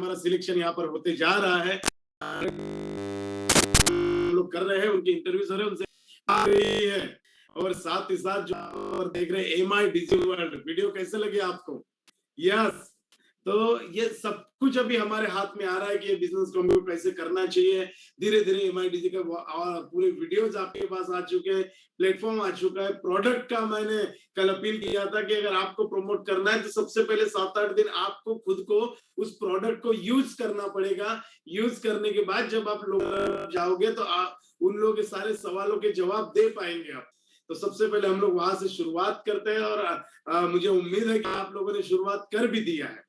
हमारा सिलेक्शन यहाँ पर होते जा रहा है, लोग कर रहे हैं, उनके इंटरव्यूज हो रहे हैं, उनसे आ रही है। और साथ ही साथ जो और देख रहे हैं एमआई डिजिटल वर्ल्ड, वीडियो कैसे लगे आपको? यस, तो ये सब कुछ अभी हमारे हाथ में आ रहा है कि ये बिजनेस को हमें कैसे करना चाहिए। धीरे धीरे एमआईडीजी का पूरे वीडियोस आपके पास आ चुके हैं, प्लेटफॉर्म आ चुका है। प्रोडक्ट का मैंने कल अपील किया था कि अगर आपको प्रमोट करना है तो सबसे पहले 7-8 दिन आपको खुद को उस प्रोडक्ट को यूज करना पड़ेगा। यूज करने के बाद जब आप लोग जाओगे तो आप उन लोगों के सारे सवालों के जवाब दे पाएंगे आप। तो सबसे पहले हम लोग वहां से शुरुआत करते हैं और मुझे उम्मीद है कि आप लोगों ने शुरुआत कर भी दिया है।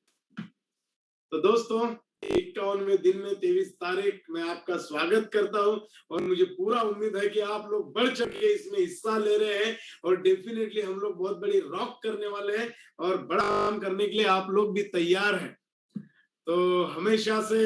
तो दोस्तों 51वें दिन में 23 तारीख मैं आपका स्वागत करता हूं और मुझे पूरा उम्मीद है कि आप लोग बढ़ चढ़ के इसमें हिस्सा ले रहे हैं और डेफिनेटली हम लोग बहुत बड़ी रॉक करने वाले हैं और बड़ा काम करने के लिए आप लोग भी तैयार हैं। तो हमेशा से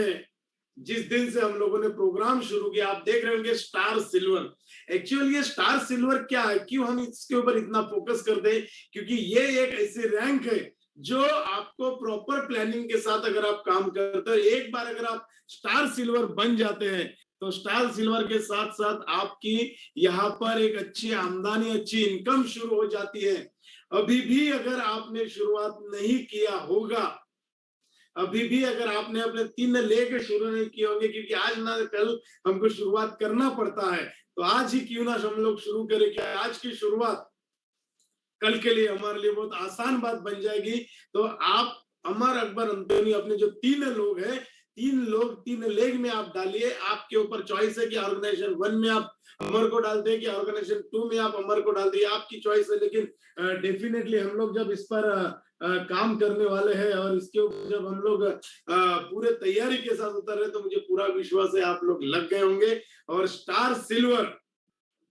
जिस दिन से हम लोगों ने प्रोग्राम शुरू किया, आप देख रहे होंगे स्टार सिल्वर। एक्चुअली ये स्टार सिल्वर क्या है, क्यों हम इसके ऊपर इतना फोकस करते हैं? क्योंकि ये एक ऐसी रैंक है जो आपको प्रॉपर प्लानिंग के साथ अगर आप काम करते हो, एक बार अगर आप स्टार सिल्वर बन जाते हैं तो स्टार सिल्वर के साथ साथ आपकी यहाँ पर एक अच्छी आमदनी, अच्छी इनकम शुरू हो जाती है। अभी भी अगर आपने शुरुआत नहीं किया होगा, अभी भी अगर आपने अपने 3 लेग शुरू नहीं किए होंगे, क्योंकि आज ना कल हमको शुरुआत करना पड़ता है, तो आज ही क्यों ना हम लोग शुरू करें। क्या आज की शुरुआत कल के लिए हमारे लिए बहुत आसान बात बन जाएगी। तो आप अमर अकबर अंतोनी अपने जो 3 लोग हैं, 3 लेग में आप डालिए। आपके ऊपर चॉइस है कि ऑर्गेनाइजेशन 1 में आप अमर को डालते हैं कि ऑर्गेनाइजेशन 2 में आप अमर को डालते हैं, आपकी चॉइस है। लेकिन डेफिनेटली हम लोग जब इस पर काम करने वाले हैं और इसके ऊपर जब हम लोग पूरे तैयारी के साथ उतर रहे, तो मुझे पूरा विश्वास है आप लोग लग गए होंगे और स्टार सिल्वर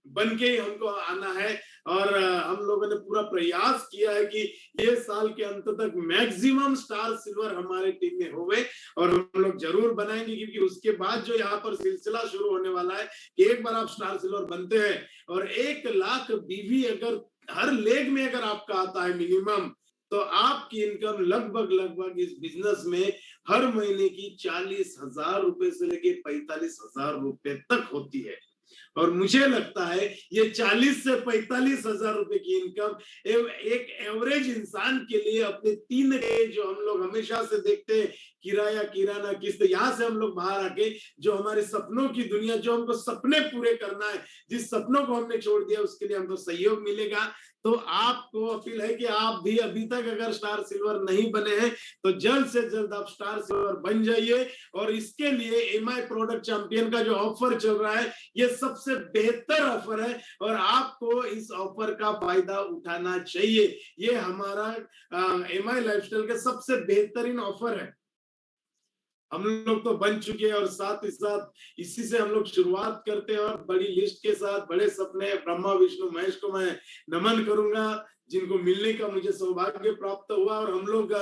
बन के ही हमको आना है। और हम लोगों ने पूरा प्रयास किया है कि ये साल के अंत तक मैक्सिमम स्टार सिल्वर हमारे टीम में होवे और हम लोग जरूर बनाएंगे, क्योंकि उसके बाद जो यहाँ पर सिलसिला शुरू होने वाला है कि एक बार आप स्टार सिल्वर बनते हैं और 1 लाख बीवी अगर हर लेग में अगर आपका आता है मिनिमम, तो आपकी इनकम लगभग इस बिजनेस में हर महीने की 40,000 रुपए से लेके 45,000 रुपए तक होती है। और मुझे लगता है ये 40 से 45,000 रुपए की इनकम एक एवरेज इंसान के लिए अपने 3 जो हम लोग हमेशा से देखते हैं, किराया, किराना, किस्त, यहाँ से हम लोग बाहर आके जो हमारे सपनों की दुनिया, जो हमको सपने पूरे करना है, जिस सपनों को हमने छोड़ दिया उसके लिए हमको सहयोग मिलेगा। तो आपको अपील है कि आप भी अभी तक अगर स्टार सिल्वर नहीं बने हैं तो जल्द से जल्द आप स्टार सिल्वर बन जाइए। और इसके लिए एमआई प्रोडक्ट चैंपियन का जो ऑफर चल रहा है, ये सबसे बेहतर ऑफर है और आपको इस ऑफर का फायदा उठाना चाहिए। ये हमारा एमआई लाइफस्टाइल का सबसे बेहतरीन ऑफर है। हम लोग तो बन चुके हैं और साथ ही साथ इसी से हम लोग शुरुआत करते हैं और बड़ी लिस्ट के साथ, बड़े सपने, ब्रह्मा विष्णु महेश को मैं नमन करूंगा जिनको मिलने का मुझे सौभाग्य प्राप्त हुआ। और हम लोग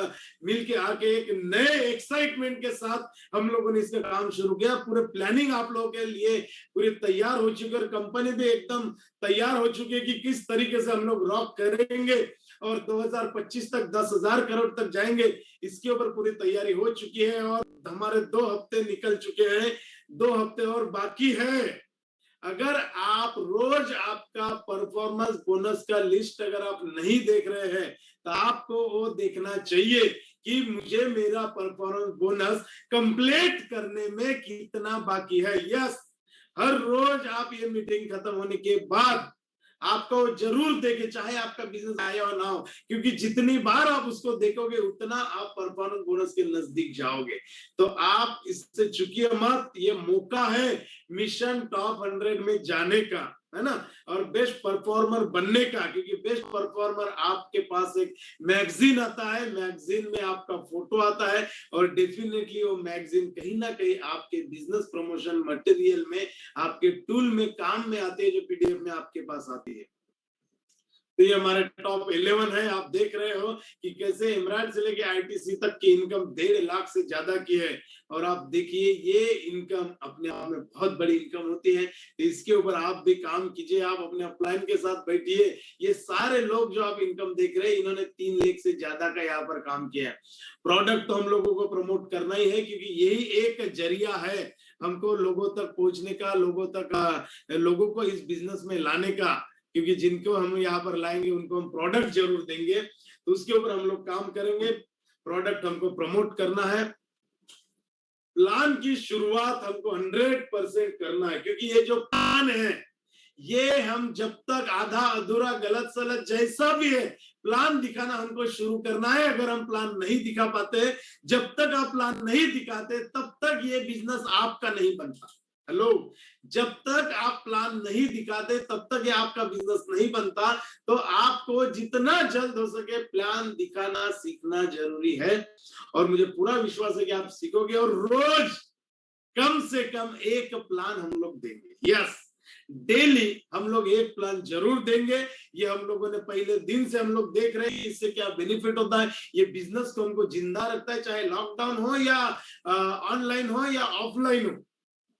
मिलके आके एक नए एक्साइटमेंट के साथ हम लोगों ने इसका काम शुरू किया। पूरे प्लानिंग आप लोगों के लिए पूरी तैयार हो चुकी है और कंपनी भी एकदम तैयार हो चुकी है कि किस तरीके से हम लोग रॉक करेंगे और 2025 तक 10,000 करोड़ तक जाएंगे। इसके ऊपर पूरी तैयारी हो चुकी है और हमारे 2 हफ्ते निकल चुके हैं, 2 हफ्ते और बाकी है। अगर आप रोज आपका परफॉर्मेंस बोनस का लिस्ट अगर आप नहीं देख रहे हैं तो आपको वो देखना चाहिए कि मुझे मेरा परफॉर्मेंस बोनस कंप्लीट करने में कितना बाकी है। यस, हर रोज आप ये मीटिंग खत्म होने के बाद आपको जरूर देखे, चाहे आपका बिजनेस आया हो ना हो, क्योंकि जितनी बार आप उसको देखोगे उतना आप परफॉर्मेंस बोनस के नजदीक जाओगे। तो आप इससे चूकिए मत, ये मौका है मिशन टॉप 100 में जाने का, है ना, और बेस्ट परफॉर्मर बनने का। क्योंकि बेस्ट परफॉर्मर आपके पास एक मैगजीन आता है, मैगजीन में आपका फोटो आता है और डेफिनेटली वो मैगजीन कहीं ना कहीं आपके बिजनेस प्रमोशन मटेरियल में, आपके टूल में काम में आते हैं, जो पीडीएफ में आपके पास आती है। तो ये हमारे टॉप 11 है। आप देख रहे हो कि कैसे इमरान से लेके आईटीसी तक की इनकम 1.5 लाख से ज्यादा की है। और आप देखिए ये इनकम अपने आप में बहुत बड़ी इनकम होती है। तो इसके ऊपर आप भी काम कीजिए, आप अपने अपलाइन के साथ बैठिए। ये सारे लोग जो आप इनकम देख रहे हैं, इन्होंने 3 लाख से ज्यादा का यहाँ पर काम किया है। प्रोडक्ट तो हम लोगों को प्रमोट करना ही है, क्योंकि यही एक जरिया है हमको लोगों तक पहुंचने का, लोगों को इस बिजनेस में लाने का। क्योंकि जिनको हम यहाँ पर लाएंगे उनको हम प्रोडक्ट जरूर देंगे, तो उसके ऊपर हम लोग काम करेंगे। प्रोडक्ट हमको प्रमोट करना है। प्लान की शुरुआत हमको 100% करना है, क्योंकि ये जो प्लान है ये हम जब तक आधा अधूरा गलत सलत जैसा भी है, प्लान दिखाना हमको शुरू करना है। अगर हम प्लान नहीं दिखा पाते, जब तक आप प्लान नहीं दिखाते तब तक ये बिजनेस आपका नहीं बनता। हेलो, जब तक आप प्लान नहीं दिखाते तब तक ये आपका बिजनेस नहीं बनता। तो आपको जितना जल्द हो सके प्लान दिखाना सीखना जरूरी है। और मुझे पूरा विश्वास है कि आप सीखोगे, और रोज कम से कम एक प्लान हम लोग देंगे। यस, डेली हम लोग एक प्लान जरूर देंगे। ये हम लोगों ने पहले दिन से हम लोग देख रहे हैं इससे क्या बेनिफिट होता है। ये बिजनेस को हमको जिंदा रखता है, चाहे लॉकडाउन हो या ऑनलाइन हो या ऑफलाइन हो।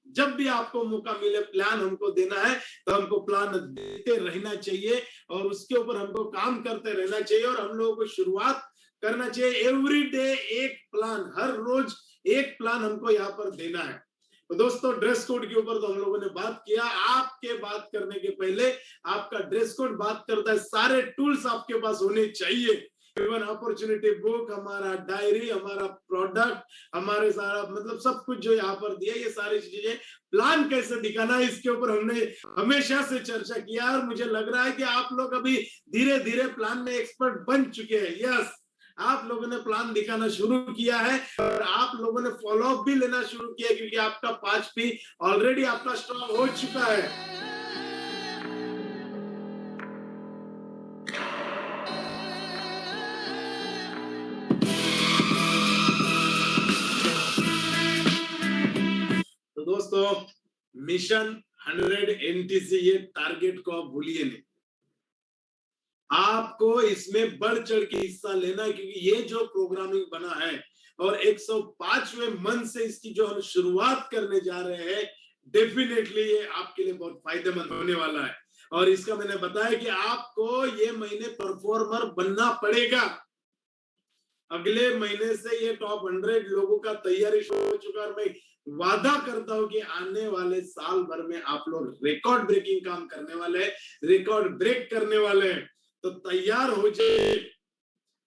जब भी आपको मौका मिले प्लान हमको देना है, तो हमको प्लान देते रहना चाहिए और उसके ऊपर हमको काम करते रहना चाहिए। और हम लोगों को शुरुआत करना चाहिए एवरी डे एक प्लान, हर रोज एक प्लान हमको यहाँ पर देना है। तो दोस्तों, ड्रेस कोड के ऊपर तो हम लोगों ने बात किया। आपके बात करने के पहले आपका ड्रेस कोड बात करता है, सारे टूल्स आपके पास होने चाहिए। इवन अपॉर्चुनिटी बुक, हमारा डायरी, हमारा प्रोडक्ट, हमारे सारा मतलब सब कुछ जो यहाँ पर दिया, ये सारी चीजें प्लान कैसे दिखाना है इसके ऊपर हमने हमेशा से चर्चा किया। और मुझे लग रहा है कि आप लोग अभी धीरे धीरे प्लान में एक्सपर्ट बन चुके हैं। यस, आप लोगों ने प्लान दिखाना शुरू किया है और आप लोगों ने फॉलोअप भी लेना शुरू किया, क्योंकि आपका 5P ऑलरेडी आपका स्ट्रॉन्ग हो चुका है। तो दोस्तों, मिशन 100 NTC, ये टारगेट को आप भूलिए नहीं। आपको इसमें बढ़ चढ़ के हिस्सा लेना है, क्योंकि ये जो प्रोग्रामिंग बना है और 105वें मंथ से इसकी जो हम शुरुआत करने जा रहे हैं, डेफिनेटली ये आपके लिए बहुत फायदेमंद होने वाला है। और इसका मैंने बताया कि आपको ये महीने परफॉर्मर बनना पड़ेगा। अगले महीने से ये टॉप 100 लोगों का तैयारी शुरू हो चुका है और मैं वादा करता हूं कि आने वाले साल भर में आप लोग रिकॉर्ड ब्रेकिंग काम करने वाले हैं, रिकॉर्ड ब्रेक करने वाले हैं। तो तैयार हो जाए।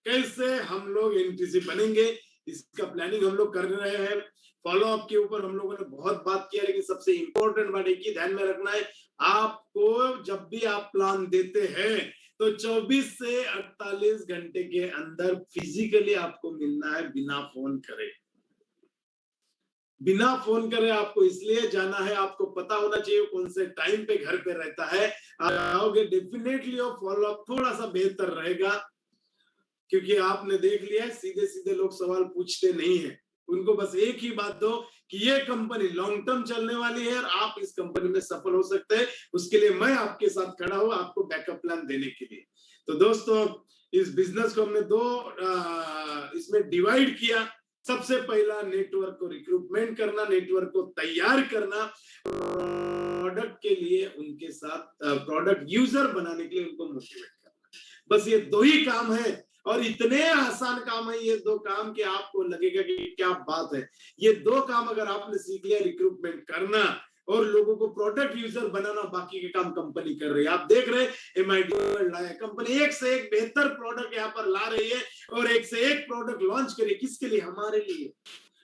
कैसे हम लोग एनटीसी बनेंगे, इसका प्लानिंग हम लोग कर रहे हैं। फॉलो अप के ऊपर हम लोगों ने बहुत बात किया, लेकिन सबसे इंपॉर्टेंट बात है कि ध्यान में रखना है, आपको जब भी आप प्लान देते हैं तो 24 से 48 घंटे के अंदर फिजिकली आपको मिलना है, बिना फोन करे। बिना फोन करे आपको इसलिए जाना है, आपको पता होना चाहिए कौन से टाइम पे घर पे रहता है। आप आओगे डेफिनेटली और फॉलो अप थोड़ा सा बेहतर रहेगा, क्योंकि आपने देख लिया है सीधे सीधे लोग सवाल पूछते नहीं है। उनको बस एक ही बात दो कि ये कंपनी लॉन्ग टर्म चलने वाली है और आप इस कंपनी में सफल हो सकते हैं। उसके लिए मैं आपके साथ खड़ा हूं, आपको बैकअप प्लान देने के लिए। तो दोस्तों, इस बिजनेस को हमने इसमें डिवाइड किया। सबसे पहला नेटवर्क को रिक्रूटमेंट करना, नेटवर्क को तैयार करना, प्रोडक्ट के लिए उनके साथ प्रोडक्ट यूजर बनाने के लिए उनको मोटिवेट करना। बस ये 2 ही काम है और इतने आसान काम है ये 2 काम कि आपको लगेगा कि क्या बात है। ये 2 काम अगर आपने सीख लिया, रिक्रूटमेंट करना और लोगों को प्रोडक्ट यूजर बनाना, बाकी के काम कंपनी कर रही है। आप देख रहे हैं MIT लाया, कंपनी एक से एक बेहतर प्रोडक्ट यहाँ पर ला रही है और एक से एक प्रोडक्ट लॉन्च करिए। किसके लिए? हमारे लिए,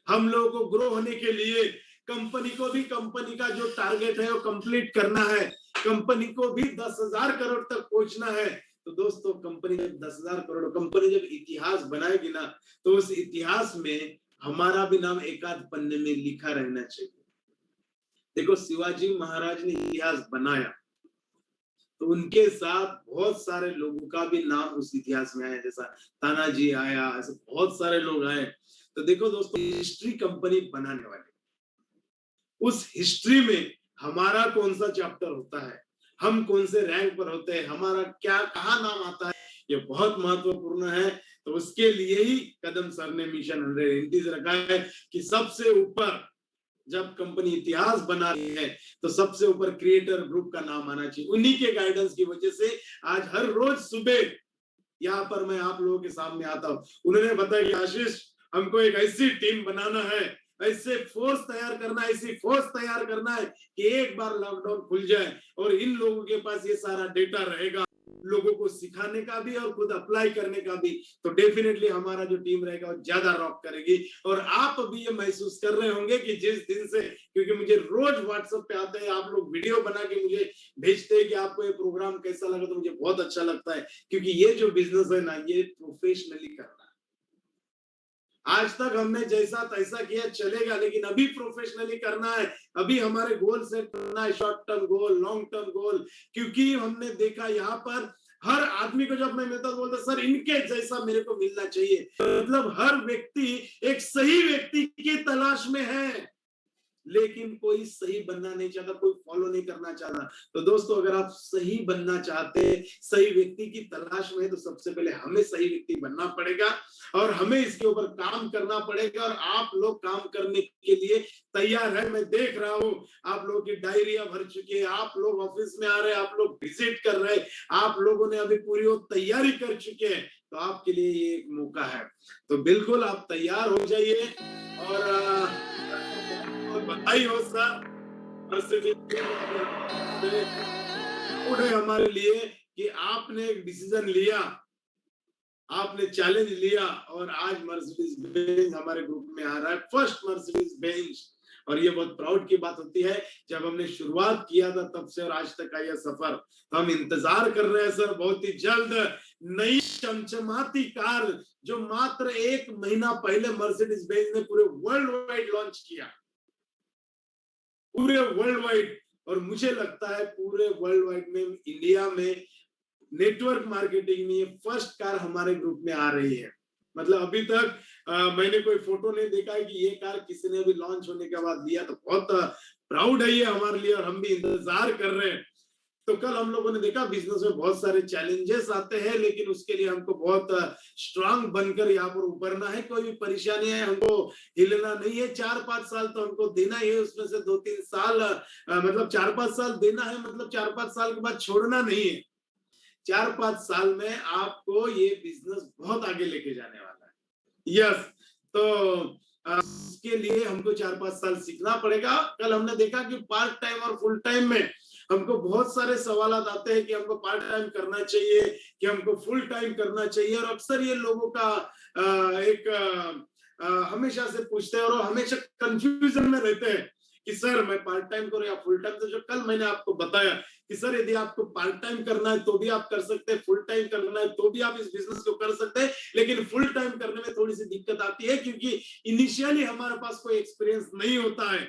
हम लोगों को ग्रो होने के लिए। कंपनी को भी कंपनी का जो टारगेट है वो कंप्लीट करना है। कंपनी को भी 10,000 करोड़ तक पहुंचना है। तो दोस्तों, कंपनी जब 10,000 करोड़, कंपनी जब इतिहास बनाएगी ना, तो उस इतिहास में हमारा भी नाम एक आध पन्ने में लिखा रहना चाहिए। देखो, शिवाजी महाराज ने इतिहास बनाया तो उनके साथ बहुत सारे लोगों का भी नाम उस इतिहास में आया, जैसा तानाजी आया, ऐसे बहुत सारे लोग आए। तो देखो दोस्तों, हिस्ट्री कंपनी बनाने वाले, उस हिस्ट्री में हमारा कौन सा चैप्टर होता है, हम कौन से रैंक पर होते हैं, हमारा क्या कहाँ नाम आता है, ये बहुत महत्वपूर्ण है। तो उसके लिए ही कदम सर ने मिशन 180 रखा है कि सबसे ऊपर जब कंपनी इतिहास बना रही है तो सबसे ऊपर क्रिएटर ग्रुप का नाम आना चाहिए। उन्हीं के गाइडेंस की वजह से आज हर रोज सुबह यहाँ पर मैं आप लोगों के सामने आता हूँ। उन्होंने बताया कि आशीष, हमको एक ऐसी टीम बनाना है, ऐसे फोर्स तैयार करना है, ऐसी फोर्स तैयार करना है कि एक बार लॉकडाउन खुल जाए और इन लोगों के पास ये सारा डेटा रहेगा, लोगों को सिखाने का भी और खुद अप्लाई करने का भी। तो डेफिनेटली हमारा जो टीम रहेगा वो ज्यादा रॉक करेगी। और आप भी ये महसूस कर रहे होंगे कि जिस दिन से, क्योंकि मुझे रोज व्हाट्सएप पे आते हैं, आप लोग वीडियो बना के मुझे भेजते हैं कि आपको ये प्रोग्राम कैसा लगा, तो मुझे बहुत अच्छा लगता है। क्योंकि ये जो बिजनेस है ना, ये प्रोफेशनली करना है। आज तक हमने जैसा तैसा किया चलेगा, लेकिन अभी प्रोफेशनली करना है। अभी हमारे गोल सेट करना है, short term goal, long term goal. क्योंकि हमने देखा यहाँ पर हर आदमी को जब मैं मिलता बोलता सर इनके जैसा मेरे को मिलना चाहिए। मतलब हर व्यक्ति एक सही व्यक्ति की तलाश में है, लेकिन कोई सही बनना नहीं चाहता, कोई फॉलो नहीं करना चाहता। तो दोस्तों, अगर आप सही बनना चाहते हैं, सही व्यक्ति की तलाश में है, तो सबसे पहले हमें सही व्यक्ति बनना पड़ेगा और हमें इसके ऊपर काम करना पड़ेगा। और आप लोग काम करने के लिए तैयार है। मैं देख रहा हूँ आप लोगों की डायरिया भर चुकी है, आप लोग ऑफिस में आ रहे हैं, आप लोग विजिट कर रहे हैं, आप लोगों ने अभी पूरी वो तैयारी कर चुके हैं। तो आपके लिए ये एक मौका है। तो बिल्कुल आप तैयार हो जाइए। और बधाई हो सर, हमारे लिए कि आपने एक डिसीजन लिया, आपने चैलेंज लिया और आज मर्सिडीज बेंज हमारे ग्रुप में आ रहा है, फर्स्ट मर्सिडीज बेंज। और ये बहुत प्राउड की बात होती है। जब हमने शुरुआत किया था तब से और आज तक का यह सफर, तो हम इंतजार कर रहे हैं सर बहुत ही जल्द नई चमचमाती कार, जो मात्र 1 महीना पहले मर्सिडीज बेंज ने पूरे वर्ल्ड वाइड लॉन्च किया, पूरे वर्ल्ड वाइड। और मुझे लगता है पूरे वर्ल्ड वाइड में, इंडिया में नेटवर्क मार्केटिंग में ये फर्स्ट कार हमारे ग्रुप में आ रही है। मतलब अभी तक मैंने कोई फोटो नहीं देखा है कि ये कार किसी ने भी लॉन्च होने के बाद लिया। तो बहुत प्राउड है ये हमारे लिए और हम भी इंतजार कर रहे हैं। तो कल हम लोगों ने देखा बिजनेस में बहुत सारे चैलेंजेस आते हैं, लेकिन उसके लिए हमको बहुत स्ट्रांग बनकर यहाँ पर उभरना है। कोई भी परेशानी है हमको हिलना नहीं है। 4-5 साल तो हमको देना ही है, उसमें से 2-3 साल मतलब 4-5 साल देना है, मतलब 4-5 साल के बाद छोड़ना नहीं है। 4-5 साल में आपको ये बिजनेस बहुत आगे लेके जाने वाला है। यस, तो उसके लिए हमको 4-5 साल सीखना पड़ेगा। कल हमने देखा कि पार्ट टाइम और फुल टाइम में हमको बहुत सारे सवाल आते हैं कि हमको पार्ट टाइम करना चाहिए कि हमको फुल टाइम करना चाहिए। और अक्सर ये लोगों का एक हमेशा से पूछते हैं और हमेशा कंफ्यूजन में रहते हैं कि सर मैं पार्ट टाइम करूं या फुल टाइम। तो जो कल मैंने आपको बताया कि सर यदि आपको पार्ट टाइम करना है तो भी आप कर सकते हैं, फुल टाइम करना है तो भी आप इस बिजनेस को कर सकते हैं। लेकिन फुल टाइम करने में थोड़ी सी दिक्कत आती है, क्योंकि इनिशियली हमारे पास कोई एक्सपीरियंस नहीं होता है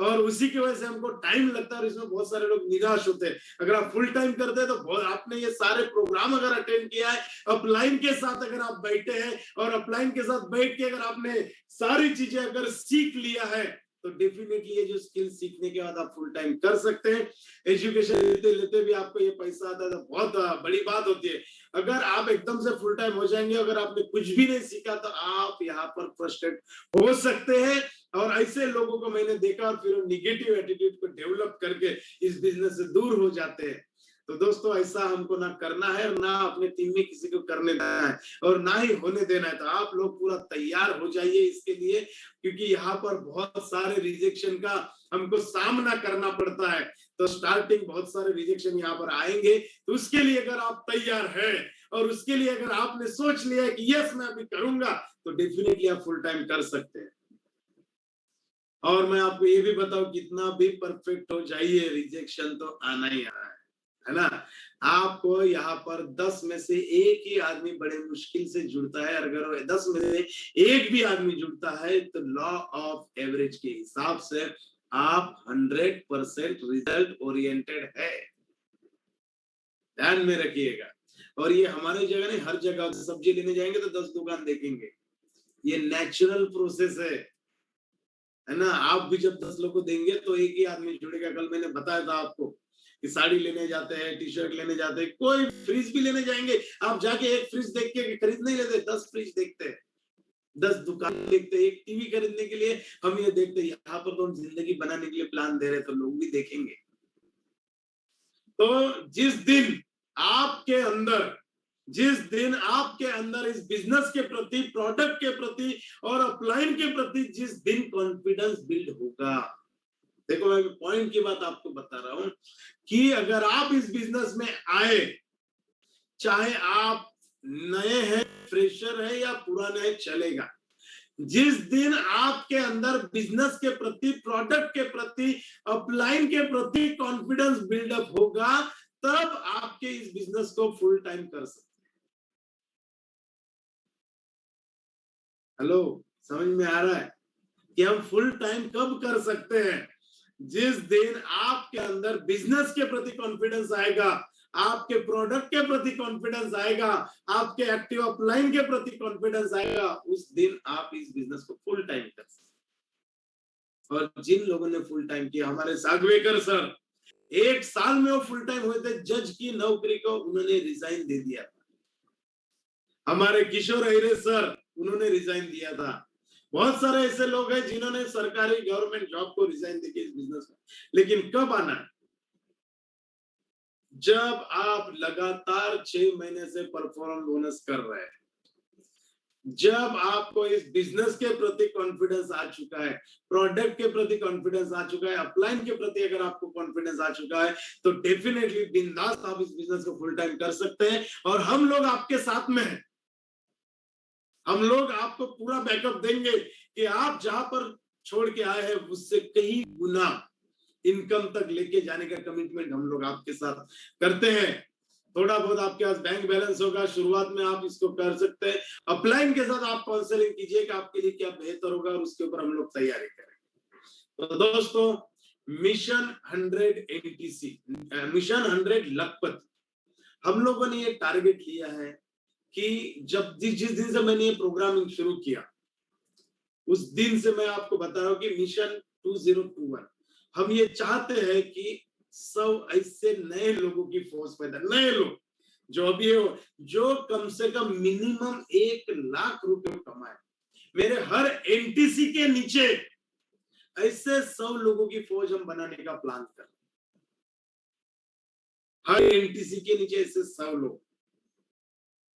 और उसी की वजह से हमको टाइम लगता है और इसमें बहुत सारे लोग निराश होते हैं। अगर आप फुल टाइम करते हैं तो आपने ये सारे प्रोग्राम अगर अटेंड किया है, अपलाइन के साथ अगर आप बैठे हैं और अपलाइन के साथ बैठ के अगर आपने सारी चीजें अगर सीख लिया है, तो डेफिनेटली ये जो स्किल सीखने के बाद आप फुल टाइम कर सकते हैं। एजुकेशन लेते लेते भी आपको ये पैसा आता है तो बहुत बड़ी बात होती है। अगर आप एकदम से फुल टाइम हो जाएंगे, अगर आपने कुछ भी नहीं सीखा, तो आप यहाँ पर फ्रस्ट्रेट हो सकते हैं। और ऐसे लोगों को मैंने देखा और फिर वो निगेटिव एटीट्यूड को डेवलप करके इस बिजनेस से दूर हो जाते हैं। तो दोस्तों, ऐसा हमको ना करना है और ना अपने टीम में किसी को करने देना है और ना ही होने देना है। तो आप लोग पूरा तैयार हो जाइए इसके लिए, क्योंकि यहाँ पर बहुत सारे रिजेक्शन का हमको सामना करना पड़ता है। तो स्टार्टिंग बहुत सारे रिजेक्शन यहाँ पर आएंगे, तो उसके लिए अगर आप तैयार है और उसके लिए अगर आपने सोच लिया है कि यस मैं अभी करूंगा, तो डेफिनेटली आप फुल टाइम कर सकते हैं। और मैं आपको ये भी बताऊं, कितना भी परफेक्ट हो जाइए, रिजेक्शन तो आना ही आना है ना। आपको यहाँ पर 10 में से एक ही आदमी बड़े मुश्किल से जुड़ता है। अगर 10 में से एक भी आदमी जुड़ता है, तो लॉ ऑफ एवरेज के हिसाब से आप 100% रिजल्ट ओरिएंटेड है। ध्यान में रखिएगा। और ये हमारी जगह नहीं, हर जगह सब्जी लेने जाएंगे तो 10 दुकान देखेंगे। ये नेचुरल प्रोसेस है ना। आप भी जब 10 लोगों को देंगे तो एक ही आदमी जुड़ेगा। कल मैंने बताया था आपको कि साड़ी लेने जाते हैं, टी शर्ट लेने जाते हैं, कोई फ्रिज भी लेने जाएंगे, आप जाके एक फ्रिज देख के खरीद नहीं लेते, 10 फ्रिज देखते हैं, 10 दुकान देखते हैं। एक टीवी खरीदने के लिए हम ये देखते हैं, यहाँ पर तो हम जिंदगी बनाने के लिए प्लान दे रहे हैं, तो लोग भी देखेंगे। तो जिस दिन आपके अंदर इस बिजनेस के प्रति, प्रोडक्ट के प्रति और अपलाइन के प्रति जिस दिन कॉन्फिडेंस बिल्ड होगा, देखो मैं पॉइंट की बात आपको बता रहा हूं कि अगर आप इस बिजनेस में आए, चाहे आप नए हैं, फ्रेशर है या पुराने हैं, चलेगा। जिस दिन आपके अंदर बिजनेस के प्रति, प्रोडक्ट के प्रति, अपलाइन के प्रति कॉन्फिडेंस बिल्डअप होगा, तब आपके इस बिजनेस को फुल टाइम कर सकते। हेलो, समझ में आ रहा है कि हम फुल टाइम कब कर सकते हैं? जिस दिन आपके अंदर बिजनेस के प्रति कॉन्फिडेंस आएगा, आपके प्रोडक्ट के प्रति कॉन्फिडेंस आएगा, आपके एक्टिव अपलाइन के प्रति कॉन्फिडेंस आएगा, उस दिन आप इस बिजनेस को फुल टाइम कर सकते। और जिन लोगों ने फुल टाइम किया, हमारे सागवेकर सर 1 साल में वो फुल टाइम हुए थे, जज की नौकरी को उन्होंने रिजाइन दे दिया था। हमारे किशोर अहिरे सर, उन्होंने रिजाइन दिया था। बहुत सारे ऐसे लोग हैं जिन्होंने सरकारी गवर्नमेंट जॉब को रिजाइन देके इस बिजनेस में, लेकिन कब आना है? जब आप लगातार 6 महीने से परफॉर्म बोनस कर रहे हैं, जब आपको इस बिजनेस के प्रति कॉन्फिडेंस आ चुका है, प्रोडक्ट के प्रति कॉन्फिडेंस आ चुका है, अपलाइन के प्रति अगर आपको कॉन्फिडेंस आ चुका है, तो डेफिनेटली बिंदास आप इस बिजनेस को फुल टाइम कर सकते हैं। और हम लोग आपके साथ में हैं, हम लोग आपको पूरा बैकअप देंगे कि आप जहां पर छोड़ के आए हैं उससे कई गुना इनकम तक लेके जाने का कमिटमेंट हम लोग आपके साथ करते हैं। थोड़ा बहुत आपके पास बैंक बैलेंस होगा, शुरुआत में आप इसको कर सकते हैं। अपलाइन के साथ आप काउंसलिंग कीजिए कि आपके लिए क्या बेहतर होगा, और उसके ऊपर हम लोग तैयारी करें। तो दोस्तों, मिशन 100 एनटीसी, मिशन 100 लखपति, हम लोगों ने ये टारगेट लिया है कि जिस दिन से मैंने ये प्रोग्रामिंग शुरू किया, उस दिन से मैं आपको बता रहा हूं कि मिशन 2021, हम ये चाहते हैं कि 100 ऐसे नए लोगों की फौज पैदा, नए लोग जो अभी हो, जो कम से कम मिनिमम 1 लाख रुपए कमाए। मेरे हर एनटीसी के नीचे ऐसे 100 लोगों की फौज हम बनाने का प्लान कर रहे हैं। हर एनटीसी के नीचे ऐसे 100 लोग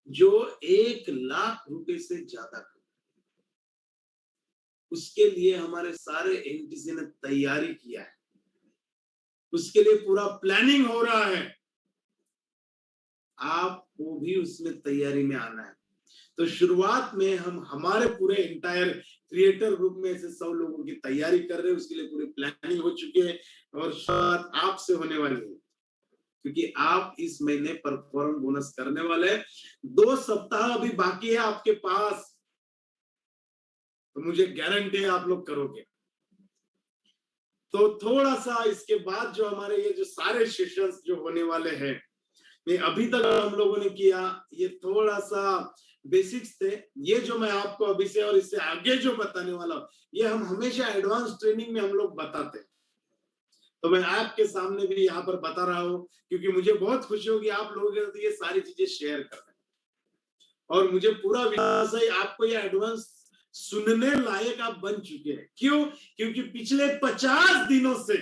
जो 1 लाख रुपए से ज्यादा कर, उसके लिए हमारे सारे एनटीसी ने तैयारी किया है, उसके लिए पूरा प्लानिंग हो रहा है। आपको भी उसमें तैयारी में आना है। तो शुरुआत में हम हमारे पूरे इंटायर क्रिएटर ग्रुप में से 100 लोगों की तैयारी कर रहे हैं, उसके लिए पूरी प्लानिंग हो चुकी है, और शुरुआत आपसे होने वाली है, क्योंकि आप इस महीने परफॉर्म बोनस करने वाले हैं। 2 सप्ताह अभी बाकी है आपके पास, तो मुझे गारंटी है आप लोग करोगे। तो थोड़ा सा इसके बाद जो हमारे ये जो सारे सेशंस जो होने वाले हैं, ये अभी तक हम लोगों ने किया, ये थोड़ा सा बेसिक्स थे। ये जो मैं आपको अभी से और इससे आगे जो बताने वाला हूं, ये हम हमेशा एडवांस ट्रेनिंग में हम लोग बताते हैं। तो मैं आपके सामने भी यहाँ पर बता रहा हूँ, क्योंकि मुझे बहुत खुशी होगी आप लोगों के साथ ये सारी चीजें शेयर कर रहे हैं, और मुझे पूरा विश्वास है आपको ये एडवांस सुनने लायक आप बन चुके हैं। क्यों? क्योंकि पिछले 50 दिनों से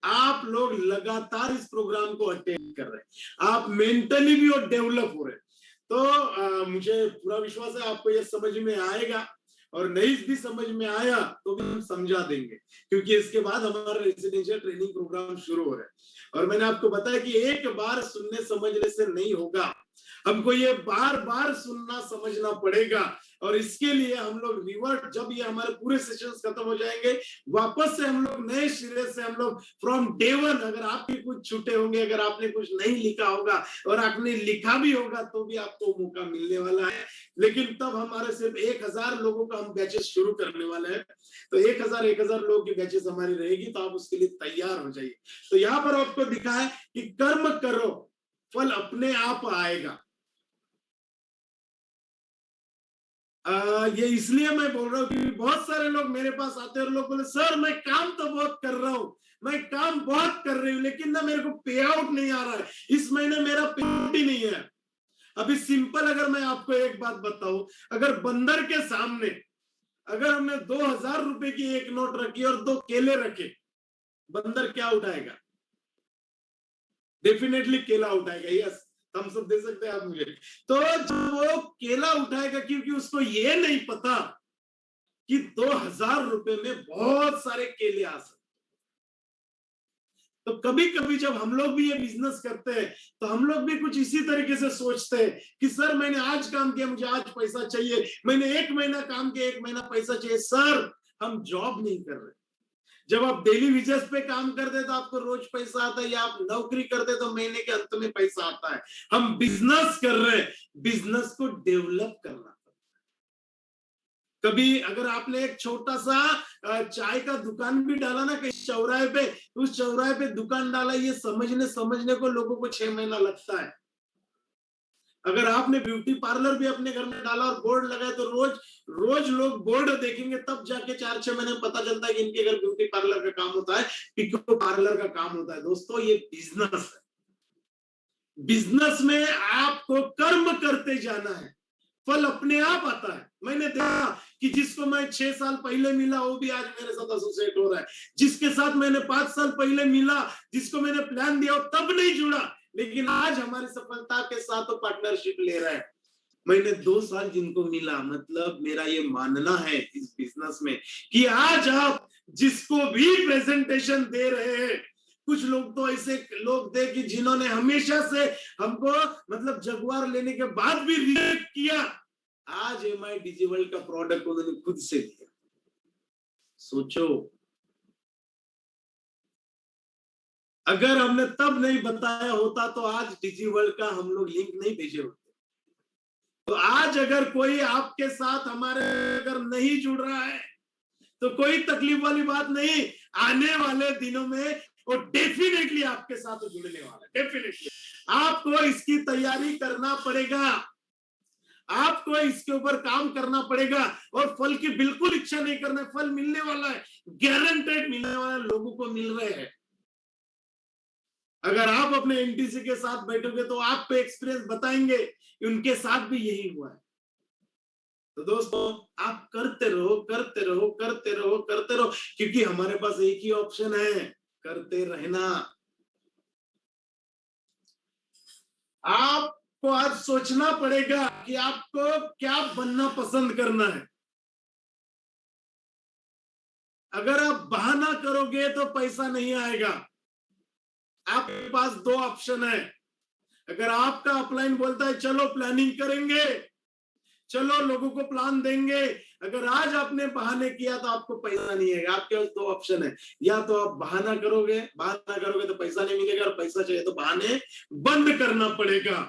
आप लोग लगातार इस प्रोग्राम को अटेंड कर रहे हैं, आप मेंटली भी और डेवलप हो रहे हैं। तो मुझे पूरा विश्वास है आपको ये समझ में आएगा, और नहीं भी समझ में आया तो भी हम समझा देंगे, क्योंकि इसके बाद हमारा रेसिडेंशियल ट्रेनिंग प्रोग्राम शुरू हो रहा है। और मैंने आपको बताया कि एक बार सुनने समझने से नहीं होगा, हमको ये बार बार सुनना समझना पड़ेगा। और इसके लिए हम लोग रिवर्ट, जब ये हमारे पूरे सेशंस खत्म हो जाएंगे, वापस से हम लोग नए सिरे से हम लोग फ्रॉम डे वन, अगर आपके कुछ छूटे होंगे, अगर आपने कुछ नहीं लिखा होगा और आपने लिखा भी होगा, तो भी आपको मौका मिलने वाला है। लेकिन तब हमारे सिर्फ 1000 लोगों का हम बैचेस शुरू करने वाले हैं। तो 1000 लोगों की बैचेस हमारी रहेगी, तो आप उसके लिए तैयार हो जाइए। तो यहाँ पर आपको दिखा है कि कर्म करो, फल अपने आप आएगा। ये इसलिए मैं बोल रहा हूँ कि बहुत सारे लोग मेरे पास आते हैं और लोग बोले सर मैं काम तो बहुत कर रहा हूँ, मैं काम बहुत कर रही हूँ, लेकिन ना मेरे को पे आउट नहीं आ रहा है, इस महीने मेरा पे आउट ही नहीं है। अभी सिंपल अगर मैं आपको एक बात बताऊं, अगर बंदर के सामने अगर हमने 2000 रुपए की एक नोट रखी और 2 केले रखे, बंदर क्या उठाएगा? डेफिनेटली केला उठाएगा। यस, हम सब दे सकते हैं आप मुझे। तो जब वो केला उठाएगा, क्योंकि उसको ये नहीं पता कि 2000 रुपए में बहुत सारे केले आ सकते। तो कभी कभी जब हम लोग भी ये बिजनेस करते हैं तो हम लोग भी कुछ इसी तरीके से सोचते हैं कि सर मैंने आज काम किया, मुझे आज पैसा चाहिए, मैंने 1 महीना काम किया, 1 महीना पैसा चाहिए। सर हम जॉब नहीं कर रहे। जब आप डेली वेजेस पे काम करते तो आपको रोज पैसा आता है, या आप नौकरी करते तो महीने के अंत में पैसा आता है। हम बिजनेस कर रहे हैं, बिजनेस को डेवलप करना। कभी अगर आपने एक छोटा सा चाय का दुकान भी डाला ना कहीं चौराहे पे, उस चौराहे पे दुकान डाला, ये समझने को लोगों को 6 महीना लगता है। अगर आपने ब्यूटी पार्लर भी अपने घर में डाला और बोर्ड लगाया तो रोज रोज लोग बोर्ड देखेंगे, तब जाके 4-6 महीने में पता चलता है कि इनके घर ब्यूटी पार्लर का काम होता है, पिको पार्लर का काम होता है। दोस्तों ये बिजनेस है। बिजनेस में आपको कर्म करते जाना है, फल अपने आप आता है। मैंने देखा कि जिसको मैं 6 साल पहले मिला वो भी आज मेरे साथ एसोसिएट हो रहा है, जिसके साथ मैंने 5 साल पहले मिला, जिसको मैंने प्लान दिया तब नहीं जुड़ा, लेकिन आज हमारी सफलता के साथ तो पार्टनरशिप ले रहा है। मैंने 2 साल जिनको मिला, मतलब मेरा ये मानना है इस बिजनेस में कि आज आप जिसको भी प्रेजेंटेशन दे रहे हैं, कुछ लोग तो ऐसे लोग थे कि जिन्होंने हमेशा से हमको मतलब जगुआर लेने के बाद भी रिजेक्ट किया, आज एमआई डिजिवर्ल्ड का प्रोडक्ट उन्होंने खुद से दिया। सोचो, अगर हमने तब नहीं बताया होता तो आज डिजिवर्ल्ड का हम लोग लिंक नहीं भेजे होते। तो आज अगर कोई आपके साथ हमारे अगर नहीं जुड़ रहा है तो कोई तकलीफ वाली बात नहीं, आने वाले दिनों में वो डेफिनेटली आपके साथ जुड़ने वाला है। डेफिनेटली आपको इसकी तैयारी करना पड़ेगा, आपको इसके ऊपर काम करना पड़ेगा, और फल की बिल्कुल इच्छा नहीं करना। फल मिलने वाला है, गारंटेड मिलने वाला है, लोगों को मिल रहे हैं। अगर आप अपने एनटीसी के साथ बैठोगे तो आप पे एक्सपीरियंस बताएंगे उनके साथ भी यही हुआ है। तो दोस्तों आप करते रहो, करते रहो, करते रहो, करते रहो, क्योंकि हमारे पास एक ही ऑप्शन है, करते रहना। आपको आज सोचना पड़ेगा कि आपको क्या बनना पसंद करना है। अगर आप बहाना करोगे तो पैसा नहीं आएगा। आपके पास 2 ऑप्शन है। अगर आपका अपलाइन बोलता है चलो प्लानिंग करेंगे, चलो लोगों को प्लान देंगे, अगर आज आपने बहाने किया तो आपको पैसा नहीं आएगा। आपके पास 2 ऑप्शन है, या तो आप बहाना करोगे तो पैसा नहीं मिलेगा, और पैसा चाहिए तो बहाने बंद करना पड़ेगा।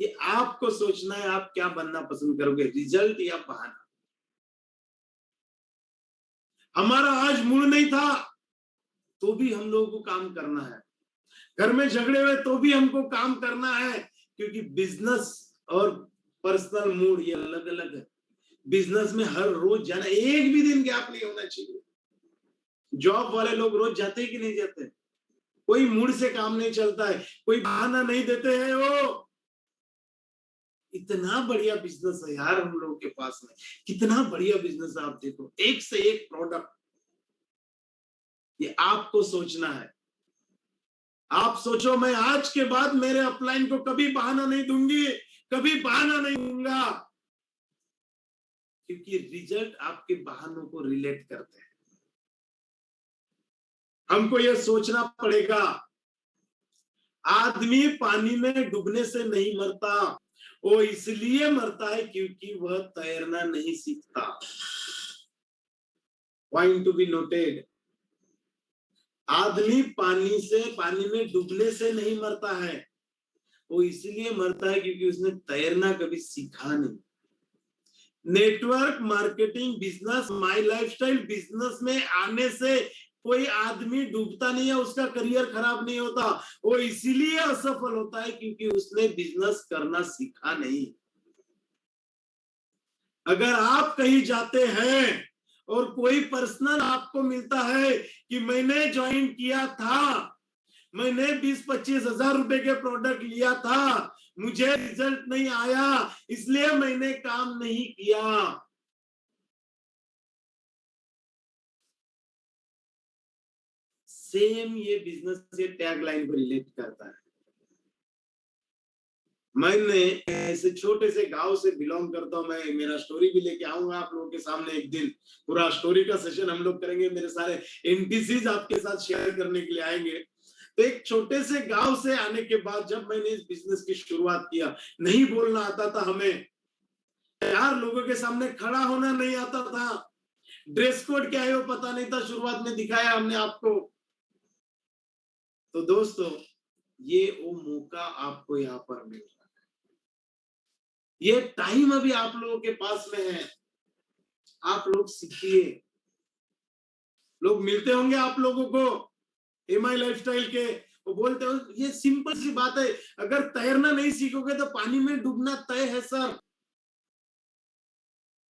ये आपको सोचना है, आप क्या बनना पसंद करोगे, रिजल्ट या बहाना। हमारा आज मूड नहीं था तो भी हम लोगों को काम करना है, घर में झगड़े हुए तो भी हमको काम करना है, क्योंकि बिजनेस और पर्सनल मूड ये अलग अलग है। बिजनेस में हर रोज जाना, एक भी दिन गैप नहीं होना चाहिए। जॉब वाले लोग रोज जाते हैं कि नहीं जाते? कोई मूड से काम नहीं चलता है, कोई बहाना नहीं देते हैं। वो इतना बढ़िया बिजनेस है यार हम लोगों के पास में, कितना बढ़िया बिजनेस है। आप देखो, एक से एक प्रोडक्ट, ये आपको सोचना है। आप सोचो, मैं आज के बाद मेरे अपलाइन को कभी बहाना नहीं दूंगी, कभी बहाना नहीं दूंगा, क्योंकि रिजल्ट आपके बहानों को रिलेट करते हैं। हमको यह सोचना पड़ेगा, आदमी पानी में डूबने से नहीं मरता, वो इसलिए मरता है क्योंकि वह तैरना नहीं सीखता। Point to be noted. आदमी पानी में डूबने से नहीं मरता है, वो इसलिए मरता है क्योंकि उसने तैरना कभी सीखा नहीं। नेटवर्क मार्केटिंग बिजनेस, माई लाइफस्टाइल बिजनेस में आने से कोई आदमी डूबता नहीं है, उसका करियर खराब नहीं होता, वो इसीलिए असफल होता है क्योंकि उसने बिजनेस करना सीखा नहीं। अगर आप कहीं जाते हैं और कोई पर्सनल आपको मिलता है कि मैंने ज्वाइन किया था, मैंने 20-25 हजार रुपए के प्रोडक्ट लिया था, मुझे रिजल्ट नहीं आया, इसलिए मैंने काम नहीं किया। सेम ये बिजनेस से टैगलाइन को रिलेट करता है। मैंने ऐसे छोटे से गांव से बिलोंग करता हूं, मैं मेरा स्टोरी भी लेके आऊंगा आप लोगों के सामने एक दिन। पूरा स्टोरी का सेशन हम लोग करेंगे, मेरे सारे एनटीसीज आपके साथ शेयर करने के लिए आएंगे। तो एक छोटे से गांव से आने के बाद जब मैंने इस बिजनेस की शुरुआत किया, नहीं बोलना आता था हमें, 4 लोगों के सामने खड़ा होना नहीं आता था, ड्रेस कोड क्या है वो पता नहीं था, शुरुआत में दिखाया हमने आपको। तो दोस्तों, ये वो मौका आपको यहाँ पर मिल रहा है, ये टाइम अभी आप लोगों के पास में है, आप लोग सीखिए। लोग मिलते होंगे आप लोगों को एमआई लाइफस्टाइल के, वो बोलते हो ये सिंपल सी बात है, अगर तैरना नहीं सीखोगे तो पानी में डूबना तय है सर।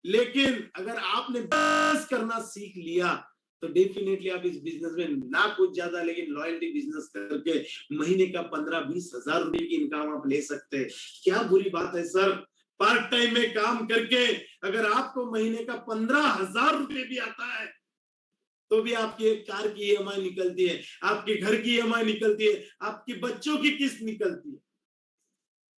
लेकिन अगर आपने बस करना सीख लिया तो डेफिनेटली आप इस बिजनेस में ना कुछ ज्यादा लेकिन लॉयल्टी बिजनेस करके महीने का 15-20 हजार रुपए की इनकम आप ले सकते हैं। क्या बुरी बात है सर, पार्ट टाइम में काम करके अगर आपको महीने का 15,000 रुपए भी आता है तो भी आपकी एक कार की ईएमआई निकलती है, आपके घर की ईएमआई निकलती है, आपके बच्चों की किस्त निकलती है।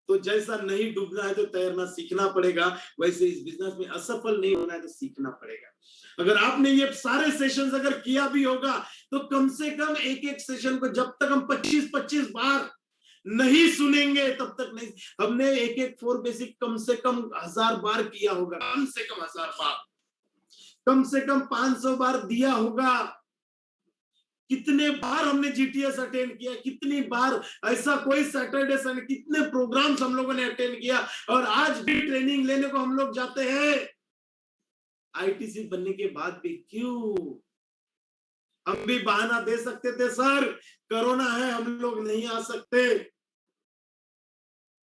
तो जैसा नहीं डूबना है तो तैरना सीखना पड़ेगा, वैसे इस बिजनेस में असफल नहीं होना है तो सीखना पड़ेगा। अगर आपने ये सारे सेशंस अगर किया भी होगा तो कम से कम एक एक सेशन को जब तक हम 25-25 बार नहीं सुनेंगे तब तक नहीं। हमने एक एक 4 बेसिक कम से कम 1000 बार किया होगा, कम से कम 1000 बार, कम से कम 500 बार दिया होगा। कितने बार हमने जीटीएस अटेंड किया, कितनी बार ऐसा कोई सैटरडे संडे, कितने प्रोग्राम्स हम लोगों ने अटेंड किया, और आज भी ट्रेनिंग लेने को हम लोग जाते हैं। आईटीसी बनने के बाद भी क्यों? हम भी बहाना दे सकते थे सर, कोरोना है हम लोग नहीं आ सकते,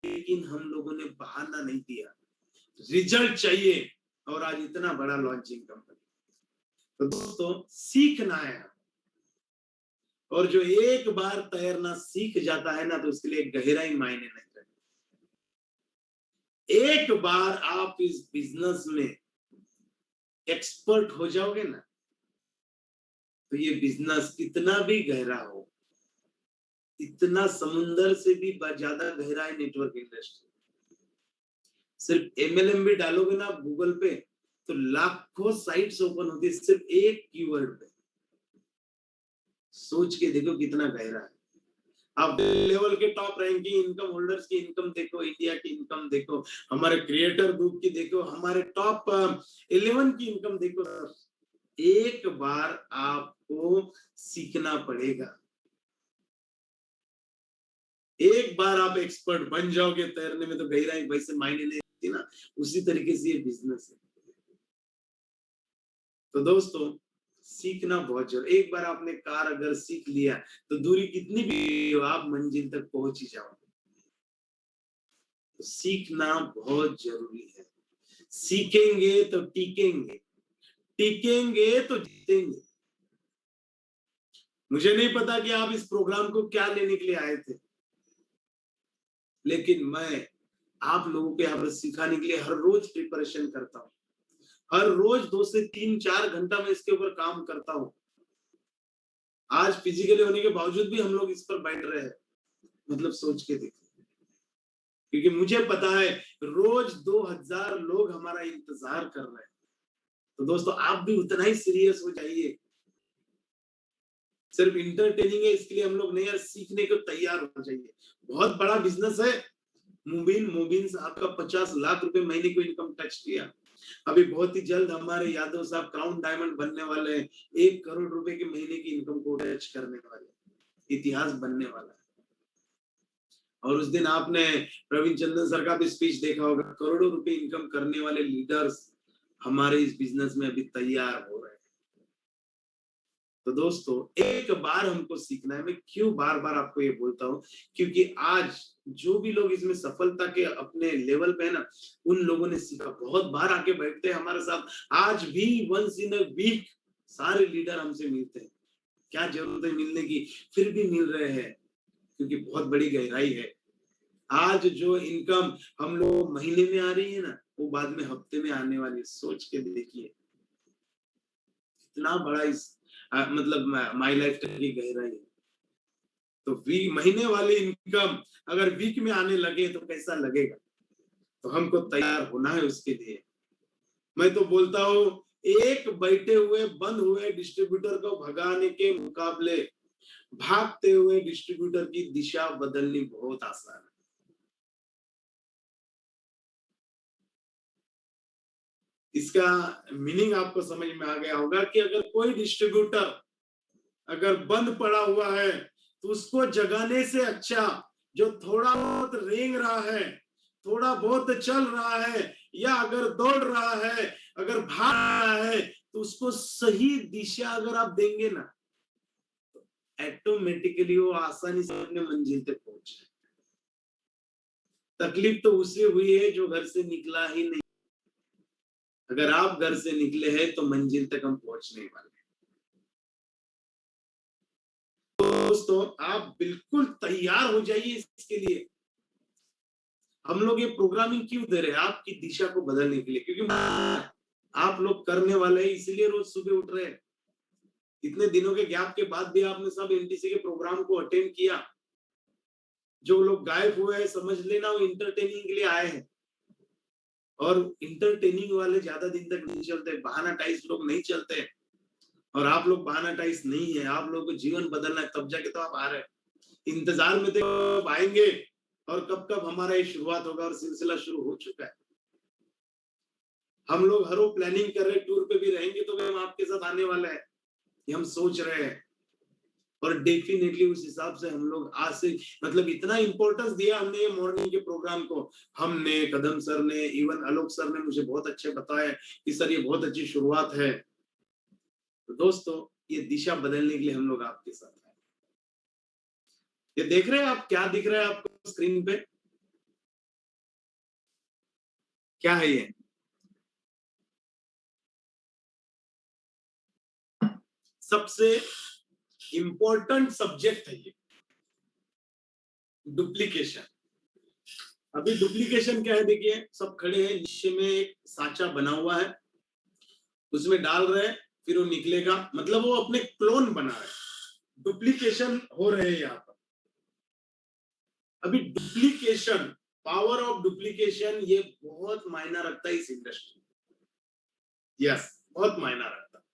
लेकिन हम लोगों ने बहाना नहीं दिया, रिजल्ट चाहिए, और आज इतना बड़ा लॉन्चिंग कंपनी। तो दोस्तों, सीखना है, और जो एक बार तैरना सीख जाता है ना तो उसके लिए गहराई मायने नहीं रखती। एक बार आप इस बिजनेस में एक्सपर्ट हो जाओगे ना तो ये बिजनेस कितना भी गहरा हो, इतना समुंदर से भी ज्यादा गहरा है नेटवर्क इंडस्ट्री। सिर्फ एमएलएम भी डालोगे ना गूगल पे तो लाखों साइट्स ओपन होती है सिर्फ एक कीवर्ड पे। सोच के देखो कितना गहरा है। आप लेवल के टॉप रैंकिंग इनकम होल्डर्स की इनकम देखो, इंडिया की इनकम देखो, हमारे क्रिएटर ग्रुप की देखो, हमारे टॉप 11 की इनकम देखो। एक बार आपको सीखना पड़ेगा, एक बार आप एक्सपर्ट बन जाओगे तैरने में तो गहराई वैसे मायने नहीं रखती ना, उसी तरीके से ये बिजनेस है। तो दोस्तों, सीखना बहुत जरूरी। एक बार आपने कार अगर सीख लिया तो दूरी कितनी भी हो आप मंजिल तक पहुंच ही जाओगे। तो सीखना बहुत जरूरी है, सीखेंगे तो टिकेंगे, टिकेंगे तो जीतेंगे। मुझे नहीं पता कि आप इस प्रोग्राम को क्या लेने के लिए आए थे, लेकिन मैं आप लोगों को यहाँ पर सिखाने के लिए हर रोज प्रिपरेशन करता हूँ, हर रोज 2 से 3-4 घंटा मैं इसके ऊपर काम करता हूँ। आज फिजिकली होने के बावजूद भी हम लोग इस पर बैठ रहे हैं, मतलब सोच के देखो, क्योंकि मुझे पता है रोज 2000 लोग हमारा इंतजार कर रहे हैं। तो दोस्तों, आप भी उतना ही सीरियस हो जाइए। सिर्फ इंटरटेनिंग है इसके लिए हम लोग नहीं, यार सीखने को तैयार हो जाइए। बहुत बड़ा बिजनेस है। मुबीन साहब का 50 लाख रुपए महीने को इनकम टच किया। अभी बहुत ही जल्द हमारे यादव साहब क्राउन डायमंड बनने वाले हैं, 1 करोड़ रुपए के महीने की इनकम को टच करने वाले, इतिहास बनने वाला है। और उस दिन आपने प्रवीण चंद्रन सर का भी स्पीच देखा होगा, करोड़ों रुपए इनकम करने वाले लीडर्स हमारे इस बिजनेस में अभी तैयार हो रहे हैं। तो दोस्तों एक बार हमको सीखना है। मैं क्यों बार बार आपको ये बोलता हूँ, क्योंकि आज जो भी लोग इसमें सफलता के अपने लेवल पे है ना, उन लोगों ने सीखा। बहुत बार आके बैठते हैं हमारे साथ, आज भी वंस इन अ वीक सारे लीडर हमसे मिलते हैं। क्या जरूरत है मिलने की, फिर भी मिल रहे हैं, क्योंकि बहुत बड़ी गहराई है। आज जो इनकम हम लोग महीने में आ रही है ना, वो बाद में हफ्ते में आने वाली है। सोच के देखिए इतना बड़ा इस मतलब माई लाइफ की गहराई है। तो वीक महीने वाली इनकम अगर वीक में आने लगे तो कैसा लगेगा। तो हमको तैयार होना है उसके लिए। मैं तो बोलता हूँ एक बैठे हुए बंद हुए डिस्ट्रीब्यूटर को भगाने के मुकाबले भागते हुए डिस्ट्रीब्यूटर की दिशा बदलनी बहुत आसान है। इसका मीनिंग आपको समझ में आ गया होगा कि अगर कोई डिस्ट्रीब्यूटर अगर बंद पड़ा हुआ है तो उसको जगाने से अच्छा जो थोड़ा बहुत रेंग रहा है, थोड़ा बहुत चल रहा है, या अगर दौड़ रहा है, अगर भाग रहा है, तो उसको सही दिशा अगर आप देंगे ना, ऑटोमेटिकली वो आसानी से अपने मंजिल तक पहुंच जाए। तकलीफ तो उसे हुई है जो घर से निकला ही नहीं। अगर आप घर से निकले हैं तो मंजिल तक हम पहुंचने वाले हैं। दोस्तों आप बिल्कुल तैयार हो जाइए इसके लिए। हम लोग ये प्रोग्रामिंग क्यों दे रहे हैं? आपकी दिशा को बदलने के लिए, क्योंकि आप लोग करने वाले हैं, इसीलिए रोज सुबह उठ रहे हैं। इतने दिनों के गैप के बाद भी आपने सब एनटीसी के प्रोग्राम को अटेंड किया। जो लोग गायब हुए हैं समझ लेना वो इंटरटेनिंग के लिए आए हैं, और इंटरटेनिंग वाले ज्यादा दिन तक नहीं चलते, बहाना टाइस लोग नहीं चलते। और आप लोग बहाना टाइस नहीं है, आप लोगों को जीवन बदलना है, तब जाके तो आप आ रहे हैं। इंतजार में तो आप आएंगे, और कब कब हमारा ये शुरुआत होगा, और सिलसिला शुरू हो चुका है। हम लोग हर वो प्लानिंग कर रहे, टूर पे भी रहेंगे तो हम आपके साथ आने वाले हैं, ये हम सोच रहे हैं। और डेफिनेटली उस हिसाब से हम लोग आज से मतलब इतना इंपॉर्टेंस दिया हमने ये मॉर्निंग के प्रोग्राम को। हमने, कदम सर ने, इवन आलोक सर ने मुझे बहुत अच्छे बताया कि सर ये बहुत अच्छी शुरुआत है। तो दोस्तों ये दिशा बदलने के लिए हम लोग आपके साथ हैं। ये देख रहे हैं आप, क्या दिख रहा है आपको स्क्रीन पे? क्या है ये? सबसे इंपॉर्टेंट सब्जेक्ट है ये, डुप्लीकेशन। अभी डुप्लीकेशन क्या है? देखिए सब खड़े हैं, नीचे में एक साचा बना हुआ है, उसमें डाल रहे हैं, फिर वो निकलेगा, मतलब वो अपने क्लोन बना रहे हैं। डुप्लीकेशन हो रहे हैं यहाँ पर। अभी डुप्लीकेशन, पावर ऑफ डुप्लीकेशन, ये बहुत मायना रखता है इस इंडस्ट्री में। यस, बहुत मायना रखता है।